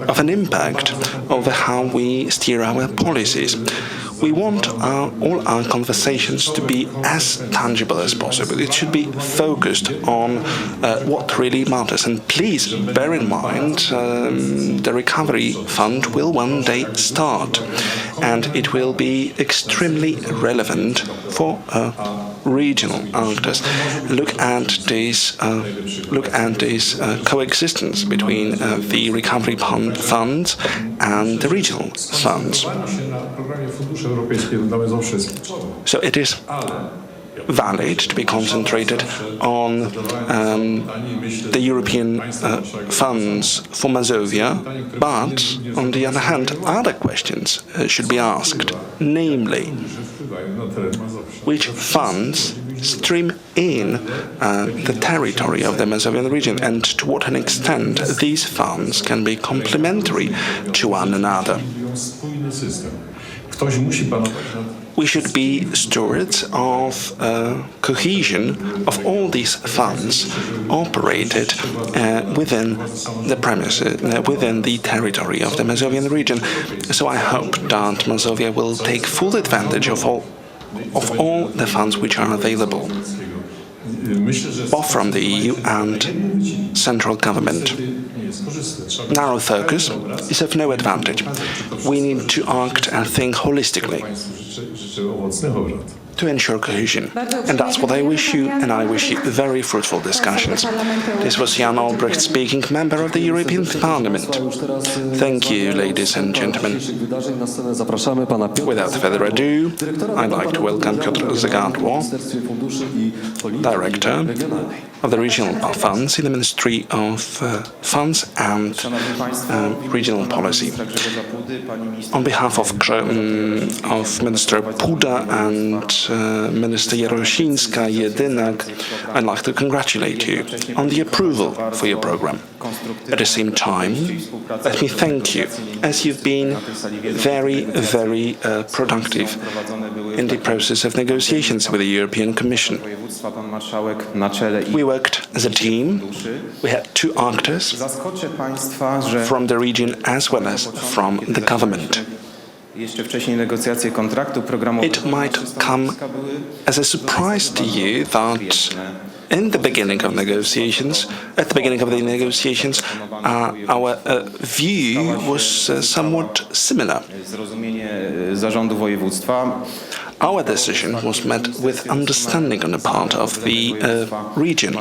of an impact over how we steer our policies. We want all our conversations to be as tangible as possible. It should be focused on what really matters. And please bear in mind, the recovery fund will one day start. and it will be extremely relevant for regional actors. Look at this coexistence between the recovery funds and the regional funds. So it is valid to be concentrated on the European funds for Mazovia, but on the other hand, other questions should be asked, namely, which funds stream in the territory of the Mazovian region, and to what an extent these funds can be complementary to one another. We should be stewards of cohesion of all these funds operated within the premises, within the territory of the Mazovian region. So I hope that Mazovia will take full advantage of all the funds which are available, both from the EU and central government. Narrow focus is of no advantage. We need to act and think holistically to ensure cohesion. And that's what I wish you, and I wish you very fruitful discussions. This was Jan Albrecht speaking, member of the European Parliament. Thank you, ladies and gentlemen. Without further ado, I'd like to welcome Piotr Zagadło, Director of the Regional Funds in the Ministry of Funds and Regional Policy. On behalf of Minister Puda and Minister Jarosińska-Jedynak, I'd like to congratulate you on the approval for your program. At the same time, let me thank you, as you've been very, very productive in the process of negotiations with the European Commission. We worked as a team. We had two actors from the region as well as from the government. It might come as a surprise to you that at the beginning of the negotiations, our view was somewhat similar. Our decision was met with understanding on the part of the region.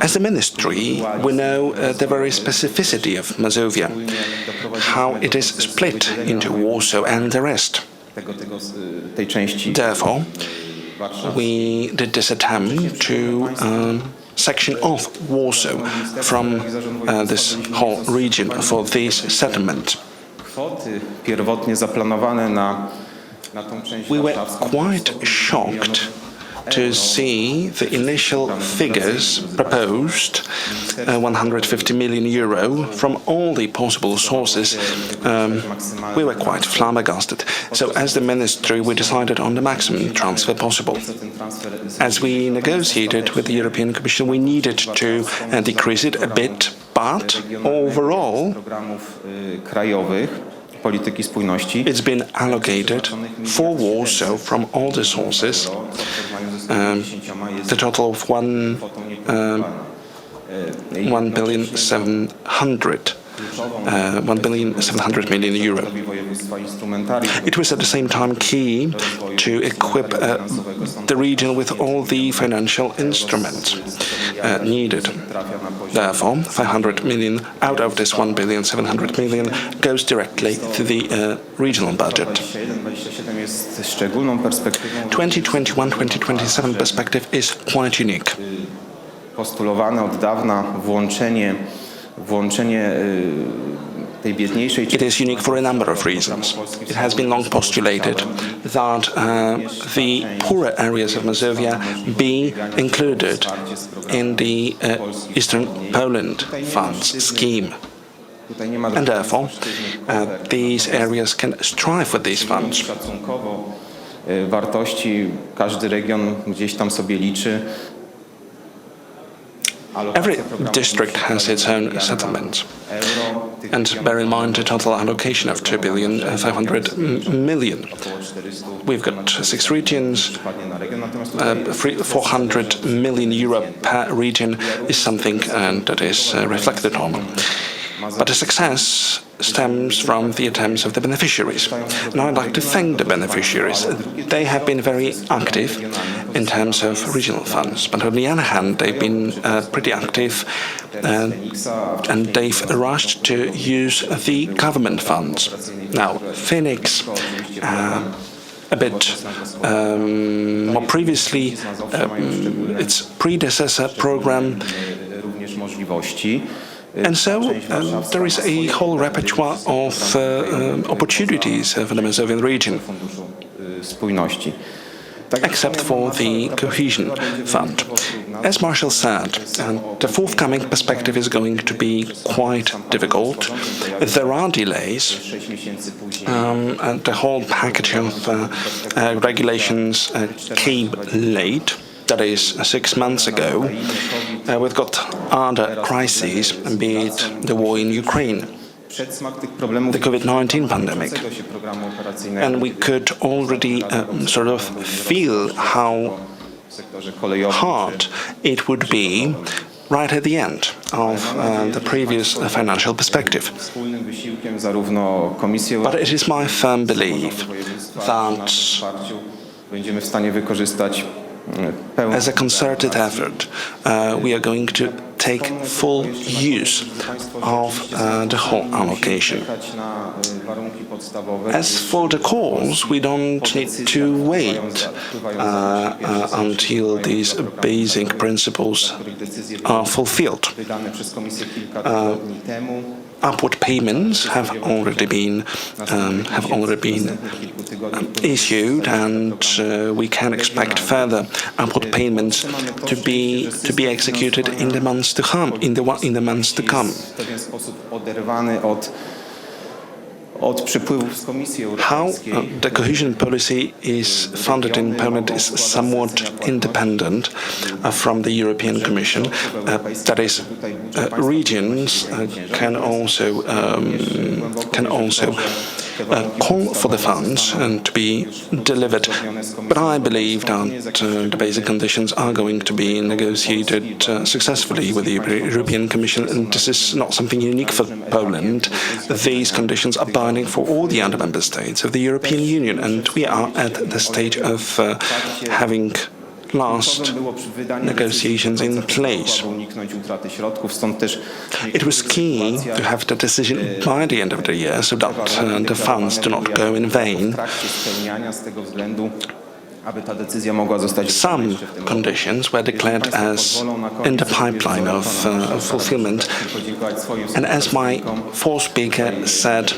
As a ministry, we know the very specificity of Mazovia, how it is split into Warsaw and the rest. Therefore, we did this attempt to section off Warsaw from this whole region for this settlement. We were quite shocked to see the initial figures proposed, 150 million euro, from all the possible sources. We were quite flabbergasted. So as the ministry, we decided on the maximum transfer possible. As we negotiated with the European Commission, we needed to decrease it a bit, but overall, it's been allocated for Warsaw from all the sources, the total of 1,700 million euro. It was at the same time key to equip the region with all the financial instruments needed. Therefore, 500 million out of this 1,700 million goes directly to the regional budget. 2021-2027 perspective is quite unique. It is unique for a number of reasons. It has been long postulated that the poorer areas of Mazovia be included in the Eastern Poland Funds scheme. And therefore, these areas can strive for these funds. Every district has its own settlement. And bear in mind the total allocation of 2,500 million. We've got 6 regions. 400 million euro per region is something that is reflected on. But the success stems from the attempts of the beneficiaries. And I'd like to thank the beneficiaries. They have been very active in terms of regional funds, but on the other hand, they've been pretty active and they've rushed to use the government funds. Now, Phoenix, a bit more previously, its predecessor program. And so there is a whole repertoire of opportunities for the Mazovian region, except for the Cohesion Fund. As Marshall said, the forthcoming perspective is going to be quite difficult. There are delays, and the whole package of regulations came late. That is 6 months ago. We've got other crises, be it the war in Ukraine, the COVID-19 pandemic, and we could already sort of feel how hard it would be right at the end of the previous financial perspective. But it is my firm belief that as a concerted effort, we are going to take full use of the whole allocation. As for the calls, we don't need to wait until these basic principles are fulfilled. Upward payments have already been issued, and we can expect further upward payments to be executed in the months to come. How the cohesion policy is funded in Poland is somewhat independent from the European Commission. That is, regions can also call for the funds and to be delivered. But I believe that the basic conditions are going to be negotiated successfully with the European Commission, and this is not something unique for Poland. These conditions are binding for all the other member states of the European Union, and we are at the stage of having last negotiations in place. It was key to have the decision by the end of the year so that the funds do not go in vain. Some conditions were declared as in the pipeline of fulfillment, and as my fourth speaker said,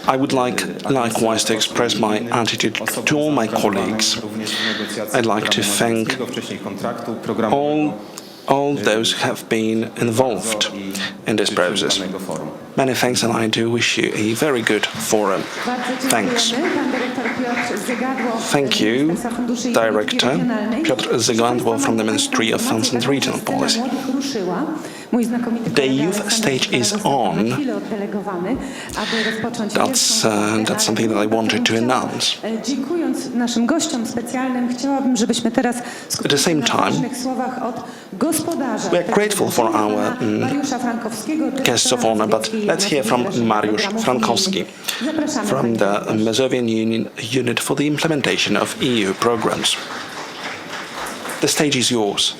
I would like likewise to express my attitude to all my colleagues. I'd like to thank all those who have been involved in this process. Many thanks, and I do wish you a very good forum. Thanks. Thank you, Director Piotr Zygadło from the Ministry of Funds and Regional Policy. The youth stage is on. That's something that I wanted to announce. At the same time, we are grateful for our guests of honor, but let's hear from Mariusz Frankowski from the Mazovian Unit for the Implementation of EU programs. The stage is yours.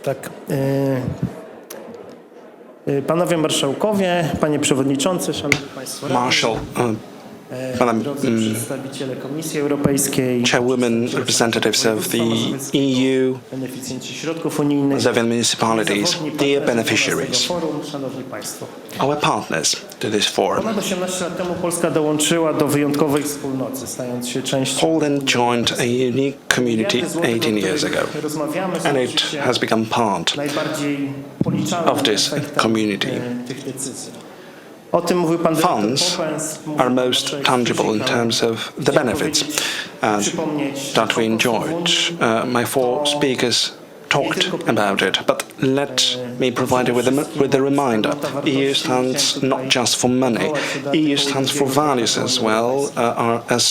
Tak. Panowie marszałkowie, panie przewodniczący, szanowni państwo, przedstawiciele Komisji Europejskiej, Chairwomen, representatives of the EU, beneficjenci środków unijnych, Mazovian municipalities, dear beneficiaries, szanowni państwo. our partners to this forum. Ponad 18 lat temu Polska dołączyła do wyjątkowej wspólnoty, stając się częścią. Poland joined a unique community 18 years ago, and it has become part of this community. Funds are most tangible in terms of the benefits that we enjoyed. My four speakers talked about it, but let me provide you with a reminder. EU stands not just for money. EU stands for values as well, as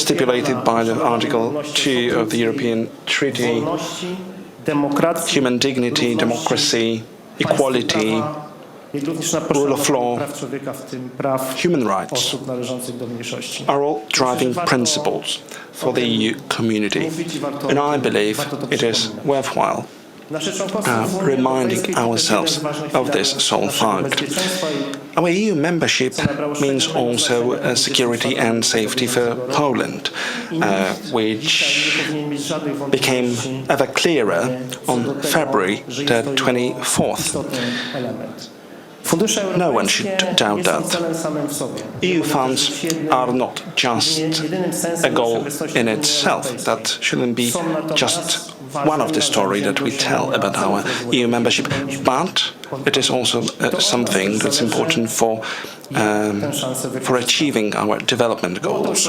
stipulated by the Article 2 of the European Treaty. Human dignity, democracy, equality, rule of law, human rights are all driving principles for the EU community. And I believe it is worthwhile reminding ourselves of this sole fact. Our EU membership means also security and safety for Poland, which became ever clearer on February the 24th. No one should doubt that. EU funds are not just a goal in itself. That shouldn't be just one of the story that we tell about our EU membership, but it is also something that's important for achieving our development goals.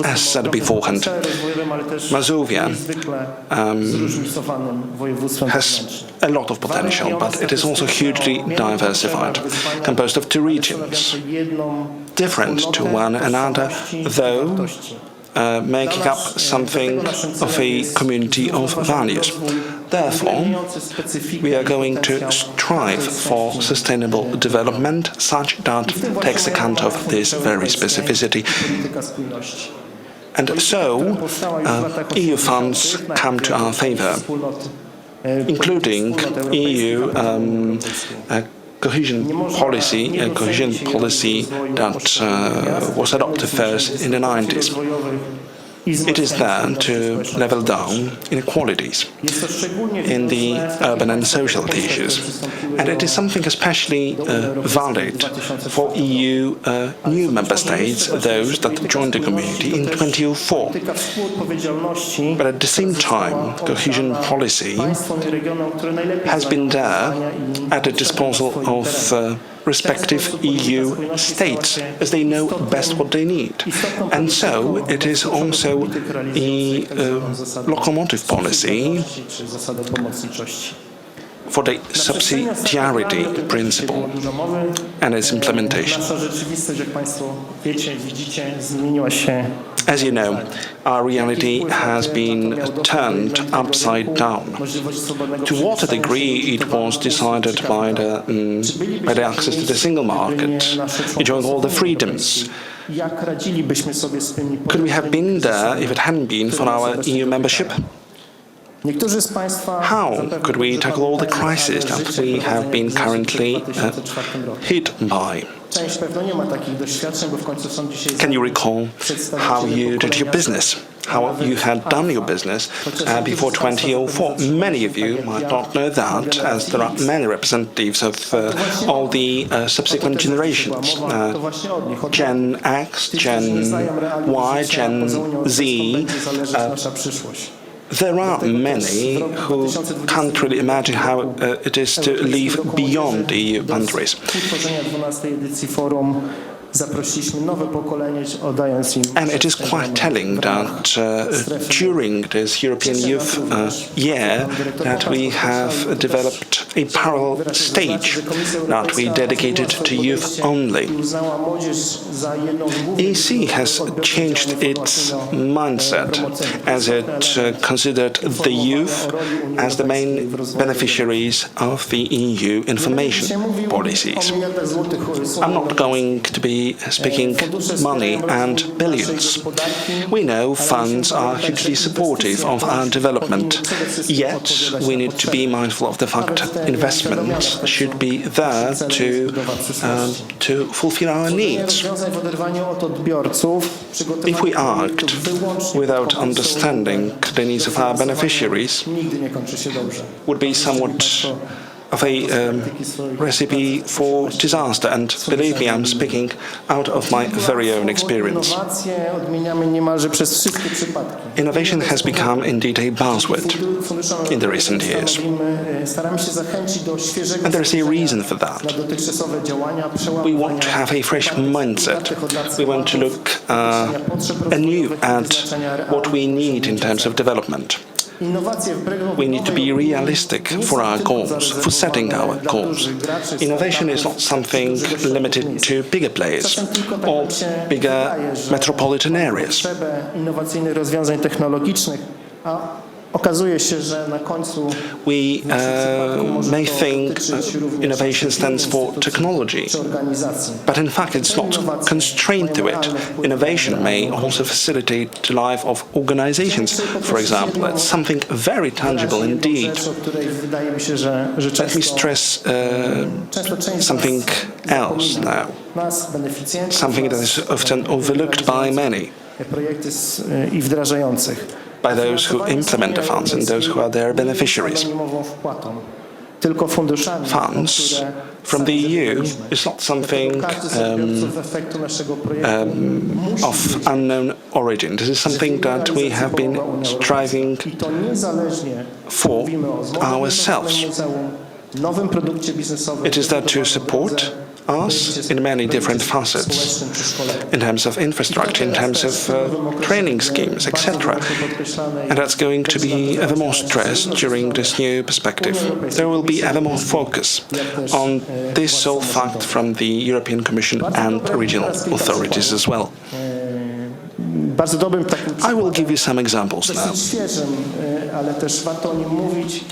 As said beforehand, Mazovia has a lot of potential, but it is also hugely diversified, composed of two regions, different to one another, though making up something of a community of values. Therefore, we are going to strive for sustainable development such that takes account of this very specificity. And so, EU funds come to our favor, including EU cohesion policy that was adopted first in the 90s. It is there to level down inequalities in the urban and social issues. And it is something especially valid for EU new member states, those that joined the community in 2004. But at the same time, cohesion policy has been there at the disposal of respective EU states, as they know best what they need. And so it is also a locomotive policy for the subsidiarity principle and its implementation. As you know, our reality has been turned upside down. To what a degree it was decided by the access to the single market, enjoying all the freedoms. Could we have been there if it hadn't been for our EU membership? How could we tackle all the crises that we have been currently hit by? Can you recall how you did your business? How you had done your business before 2004? Many of you might not know that, as there are many representatives of all the subsequent generations, Gen X, Gen Y, Gen Z. There are many who can't really imagine how it is to live beyond the EU boundaries. And it is quite telling that during this European Youth Year that we have developed a parallel stage that we dedicated to youth only. EC has changed its mindset as it considered the youth as the main beneficiaries of the EU information policies. I'm not going to be speaking money and billions. We know funds are hugely supportive of our development, yet we need to be mindful of the fact investments should be there to fulfill our needs. If we act without understanding the needs of our beneficiaries, would be somewhat of a recipe for disaster. And believe me, I'm speaking out of my very own experience. Innowacje odmieniamy niemalże przez wszystkie przypadki. Innovation has become indeed a buzzword in the recent years. Staramy się zachęcić do świeżego And there's a reason for that. na dotychczasowe działania, We want to have a fresh mindset. We want to look anew at what we need in terms of development. We need to be realistic for our goals, for setting our goals. Innovation is not something limited to bigger players or bigger metropolitan areas. innowacyjnych rozwiązań technologicznych, a okazuje się, że na końcu We may think innovation stands for technology, organizacji. but in fact it's not constrained to it. Innovation may also facilitate the life of organizations, for example. It's something very tangible indeed. Rzecz, o której wydaje mi się, że Let me często stress część something else now, nas, beneficjentów, something that is often overlooked by many, projekty i wdrażających. by those who implement the funds and those who are their beneficiaries. Tylko funduszami, Funds które from the EU is not something każdy z odbiorców efektu naszego projektu of unknown origin. This is something that we have been striving i to niezależnie for mówimy o ourselves. nowym produkcie biznesowym. It is there to support us in many different facets, in terms of infrastructure, in terms of training schemes, etc. And that's going to be ever more stressed during this new perspective. There will be ever more focus on this sole fact from the European Commission and regional authorities as well. Bardzo dobrym takim I will give you some examples now. świeżym, ale też warto o nim mówić.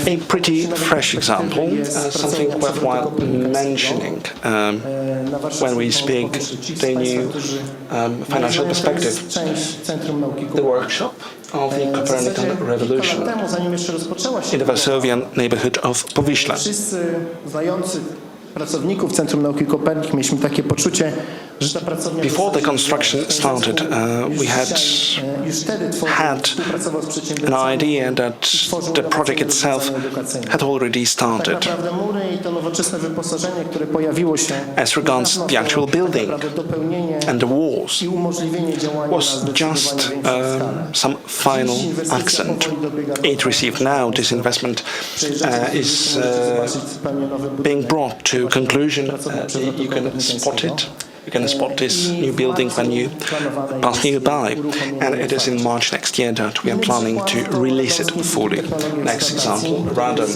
A pretty fresh example, something worthwhile mentioning when we speak the new financial perspective. The workshop of the Copernican Revolution in the Mazovian neighborhood of Powiśle. Wszyscy znający pracowników Centrum Nauki Kopernik mieliśmy takie poczucie, że ta pracownia Before the construction started, we had an idea that the project itself had already started. Tak naprawdę mury i to nowoczesne wyposażenie, które pojawiło się As regards the actual building dopełnienie and the walls i umożliwienie działania was just some final accent. It received now, this investment is being brought to conclusion. You can spot it. You can spot this new building when you pass nearby. And it is in March next year that we are planning to release it fully. Next example, Random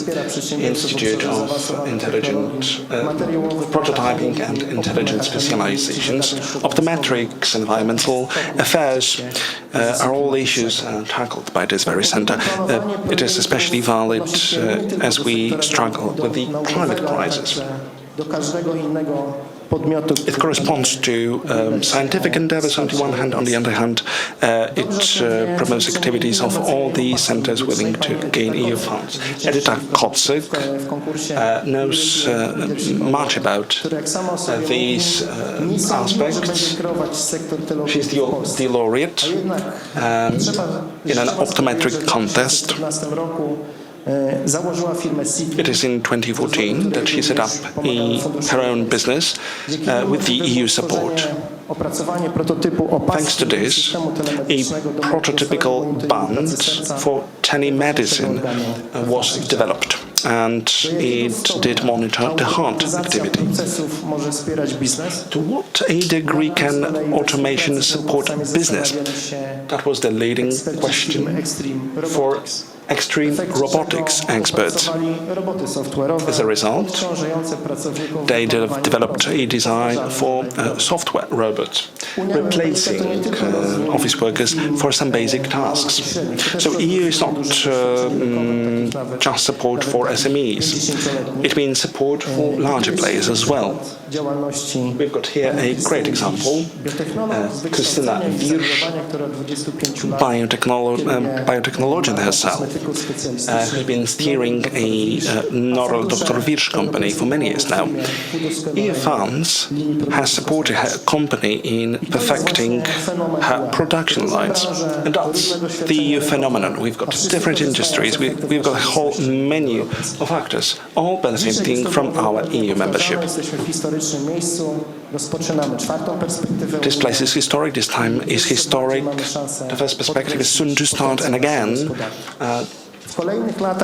Institute of Intelligent Prototyping and Intelligent Specializations. Optometrics, environmental affairs are all issues tackled by this very center. It is especially valid as we struggle with the climate crisis. It corresponds to scientific endeavors on the one hand. On the other hand, it promotes activities of all the centers willing to gain EU funds. Edita Kocyk knows much about these aspects. She's the laureate in an optometric contest. It is in 2014 that she set up her own business with the EU support. Thanks to this, a prototypical band for telemedicine was developed, and it did monitor the heart activity. To what a degree can automation support business? That was the leading question for extreme robotics experts. As a result, they developed a design for software robots, replacing office workers for some basic tasks. So EU is not just support for SMEs. It means support for larger players as well. We've got here a great example. Krystyna Wirsz, biotechnologian herself, who's been steering a Norel Dr. Wirsch company for many years now. EU Funds has supported her company in perfecting her production lines. And that's the EU phenomenon. We've got different industries, we've got a whole menu of actors, all benefiting from our EU membership. This place is historic, this time is historic. The first perspective is soon to start, and again,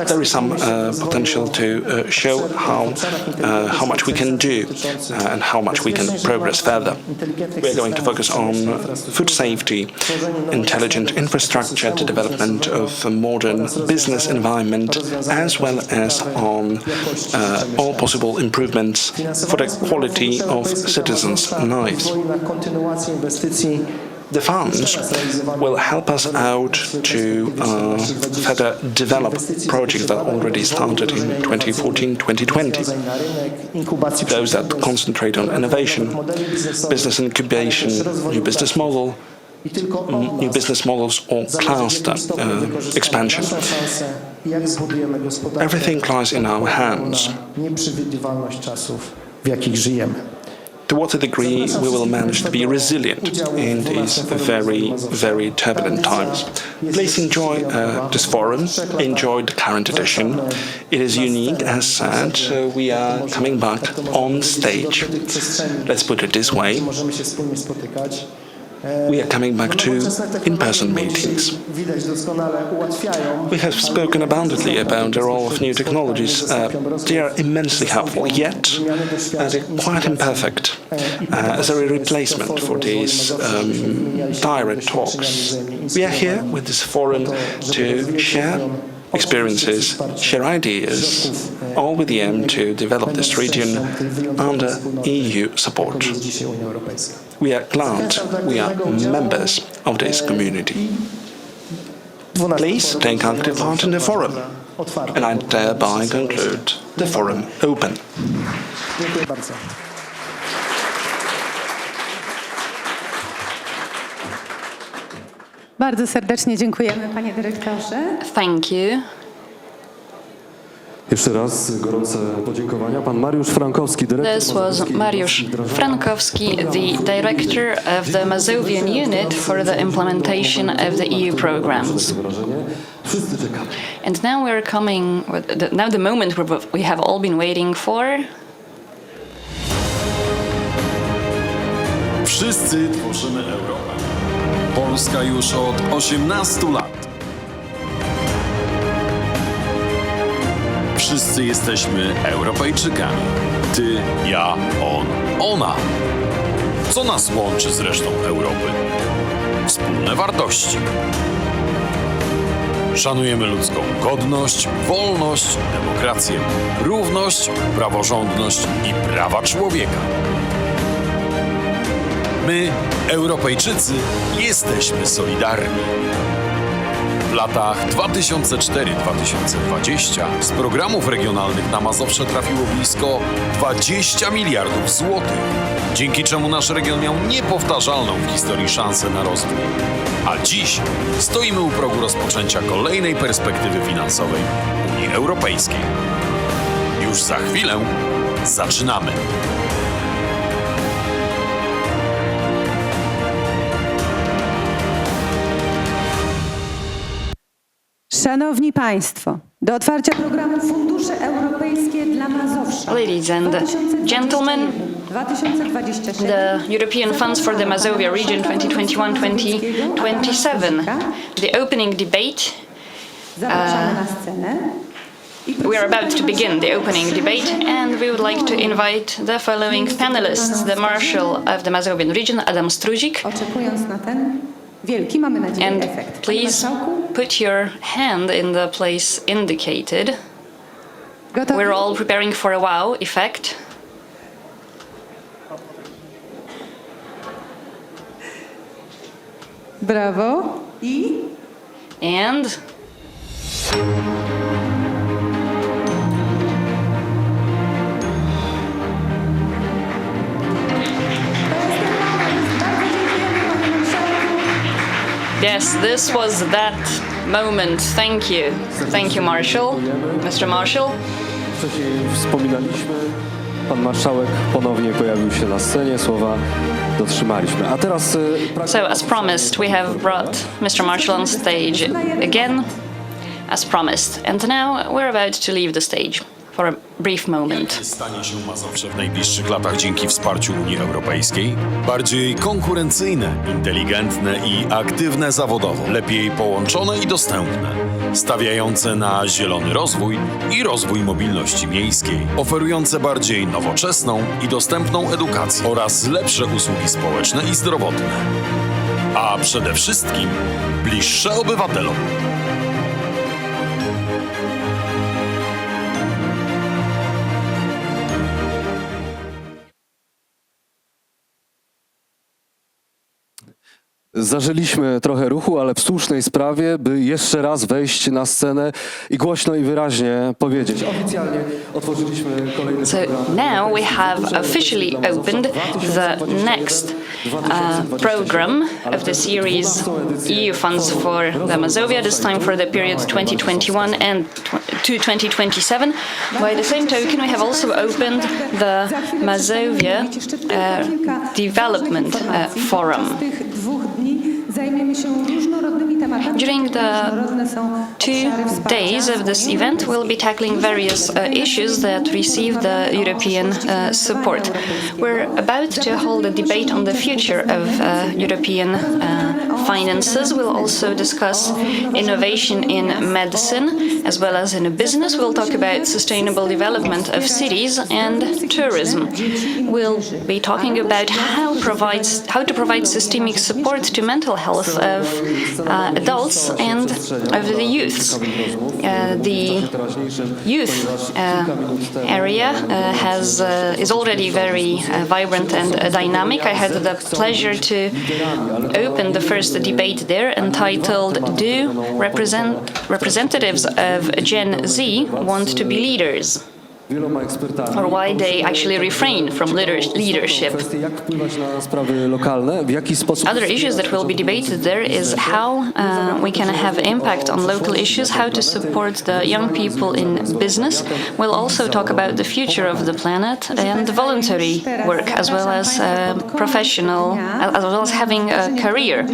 there is some potential to show how much we can do and how much we can progress further. We are going to focus on food safety, intelligent infrastructure, the development of a modern business environment, as well as on all possible improvements for the quality of citizens' lives. The funds will help us out to further develop projects that already started in 2014-2020. Those that concentrate on innovation, business incubation, new business models or cluster expansion. Everything lies in our hands. To what a degree we will manage to be resilient in these very, very turbulent times. Please enjoy this forum, enjoy the current edition. It is unique, as said, we are coming back on stage. Let's put it this way. We are coming back to in-person meetings. We have spoken abundantly about the role of new technologies. They are immensely helpful, yet they're quite imperfect as a replacement for these direct talks. We are here with this forum to share experiences, share ideas, all with the aim to develop this region under EU support. We are glad we are members of this community. Please take active part in the forum, and I thereby conclude the forum open. Bardzo serdecznie dziękujemy, panie dyrektorze. Thank you. Jeszcze raz gorące podziękowania. Pan Mariusz Frankowski, dyrektor. This was Mariusz Frankowski, the director of the Mazovian unit for the implementation of the EU programs. And now we're coming with now the moment we have all been waiting for. Wszyscy tworzymy Europę. Polska już od 18 lat. Wszyscy jesteśmy Europejczykami. Ty, ja, on, ona. Co nas łączy z resztą Europy? Wspólne wartości. Szanujemy ludzką godność, wolność, demokrację, równość, praworządność i prawa człowieka. My, Europejczycy, jesteśmy solidarni. W latach 2004-2020 z programów regionalnych na Mazowsze trafiło blisko 20 miliardów złotych, dzięki czemu nasz region miał niepowtarzalną w historii szansę na rozwój. A dziś stoimy u progu rozpoczęcia kolejnej perspektywy finansowej Unii Europejskiej. Już za chwilę zaczynamy. Szanowni Państwo, do otwarcia programu Fundusze Europejskie dla Mazowsza. Ladies and gentlemen, the European Funds for the Mazovia region 2021-2027, the opening debate. Zapraszamy na scenę. We are about to begin the opening debate, and we would like to invite the following panelists: the Marshal of the Mazovian region, Adam Struzik. Oczekując na ten wielki, mamy nadzieję, And efekt. please put your hand in the place indicated. Gotowi? We're all preparing for a wow effect. Brawo. I And to jest ten moment. Bardzo dziękujemy, panie marszałku. Yes, this was that moment. Thank you. Thank you, Marshall. Mr. Marshall. Wcześniej wspominaliśmy, pan marszałek ponownie pojawił się na scenie, słowa dotrzymaliśmy. A teraz... So, as promised, we have brought Mr. Marshall on stage again, as promised. And now we're about to leave the stage for a brief moment. Stanie się Mazowsze w najbliższych latach dzięki wsparciu Unii Europejskiej? Bardziej konkurencyjne, inteligentne i aktywne zawodowo, lepiej połączone i dostępne, stawiające na zielony rozwój i rozwój mobilności miejskiej, oferujące bardziej nowoczesną i dostępną edukację oraz lepsze usługi społeczne i zdrowotne, a przede wszystkim bliższe obywatelom. Zażyliśmy trochę ruchu, ale w słusznej sprawie, by jeszcze raz wejść na scenę i głośno i wyraźnie powiedzieć. Oficjalnie otworzyliśmy kolejny program. So now we have officially opened the next program of the series EU funds for the Mazovia, this time for the period 2021 and to 2027. By the same token, we have also opened the Mazovia Development Forum. During the 2 days of this event, we'll be tackling various issues that receive the European support. We're about to hold a debate on the future of European finances. We'll also discuss innovation in medicine as well as in business. We'll talk about sustainable development of cities and tourism. We'll be talking about how to provide systemic support to mental health of adults and of the youths. The youth area is already very vibrant and dynamic. I had the pleasure to open the first debate there entitled "Do Representatives of Gen Z Want to be Leaders?" or why they actually refrain from leadership. Other issues that will be debated there is how we can have impact on local issues, how to support the young people in business. We'll also talk about the future of the planet and voluntary work, as well as professional, as well as having a career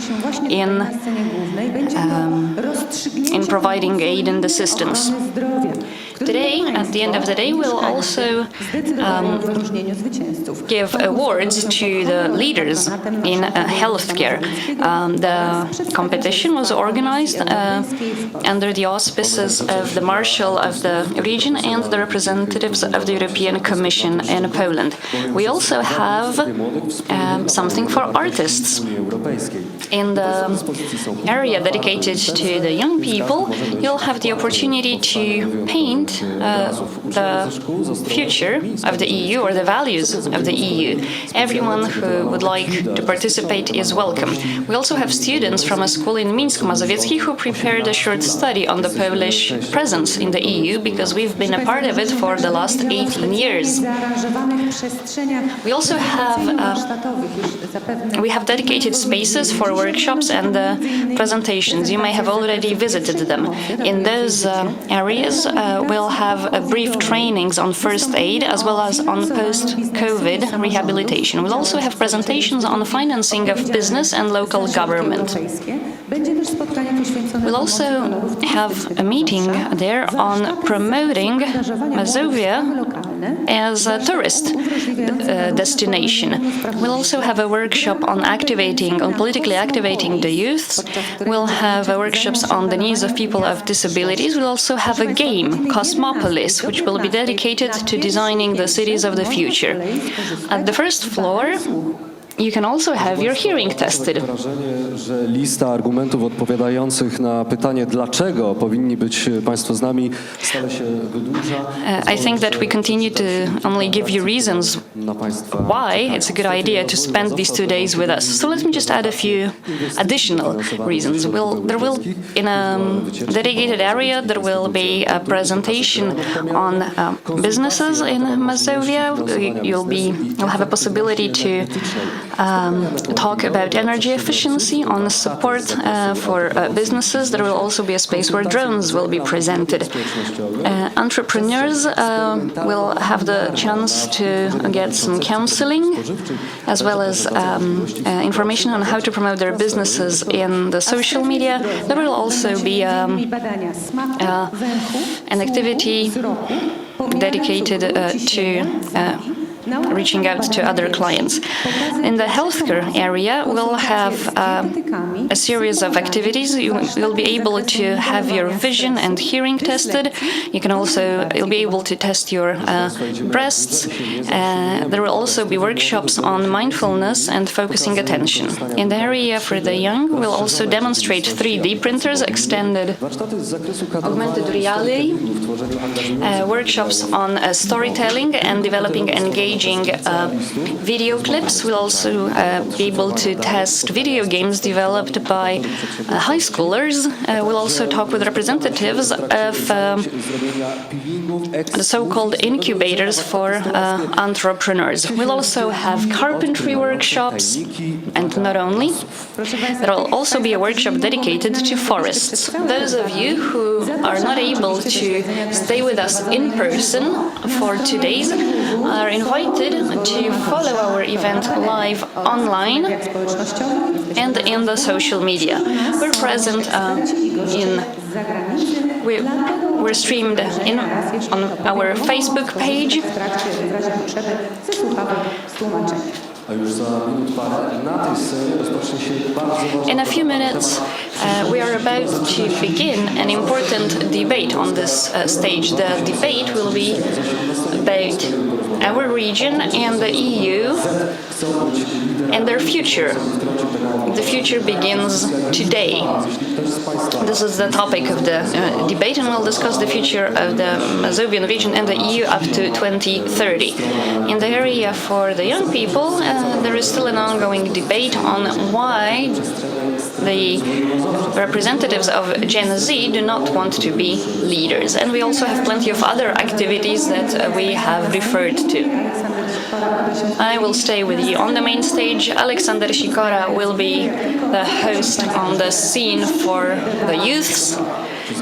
in providing aid and assistance. Today, at the end of the day, we'll also give awards to the leaders in healthcare. The competition was organized under the auspices of the Marshal of the region and the representatives of the European Commission in Poland. We also have something for artists. In the area dedicated to the young people, you'll have the opportunity to paint the future of the EU or the values of the EU. Everyone who would like to participate is welcome. We also have students from a school in Minsk, Mazowiecki, who prepared a short study on the Polish presence in the EU because we've been a part of it for the last 18 years. We also have dedicated spaces for workshops and presentations. You may have already visited them. In those areas, we'll have brief trainings on first aid as well as on post-COVID rehabilitation. We'll also have presentations on financing of business and local government. We'll also have a meeting there on promoting Mazovia as a tourist destination. We'll also have a workshop on politically activating the youths. We'll have workshops on the needs of people of disabilities. We'll also have a game, Cosmopolis, which will be dedicated to designing the cities of the future. At the first floor, you can also have your hearing tested. Że lista argumentów odpowiadających na pytanie, dlaczego powinni być Państwo z nami, stale się wydłuża. I think that we continue to only give you reasons why it's a good idea to spend these 2 days with us. So let me just add a few additional reasons. In a dedicated area, there will be a presentation on businesses in Mazovia. You'll have a possibility to talk about energy efficiency, on support for businesses. There will also be a space where drones will be presented. Entrepreneurs will have the chance to get some counseling, as well as information on how to promote their businesses in the social media. There will also be an activity dedicated to reaching out to other clients. In the healthcare area, we'll have a series of activities. You'll be able to have your vision and hearing tested. You'll be able to test your breasts. There will also be workshops on mindfulness and focusing attention. In the area for the young, we'll also demonstrate 3D printers, extended augmented reality, workshops on storytelling and developing engaging video clips. We'll also be able to test video games developed by high schoolers. We'll also talk with representatives of the so-called incubators for entrepreneurs. We'll also have carpentry workshops, and not only. There will also be a workshop dedicated to forests. Those of you who are not able to stay with us in person for 2 days are invited to follow our event live online and in the social media. We're present we're streamed on our Facebook page. In a few minutes, we are about to begin an important debate on this stage. The debate will be about our region and the EU and their future. The future begins today. This is the topic of the debate, and we'll discuss the future of the Mazovian region and the EU up to 2030. In the area for the young people, there is still an ongoing debate on why the representatives of Gen Z do not want to be leaders. And we also have plenty of other activities that we have referred to. I will stay with you on the main stage. Alexander Sikora will be the host on the scene for the youths.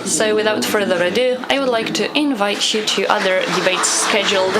So without further ado, I would like to invite you to other debates scheduled.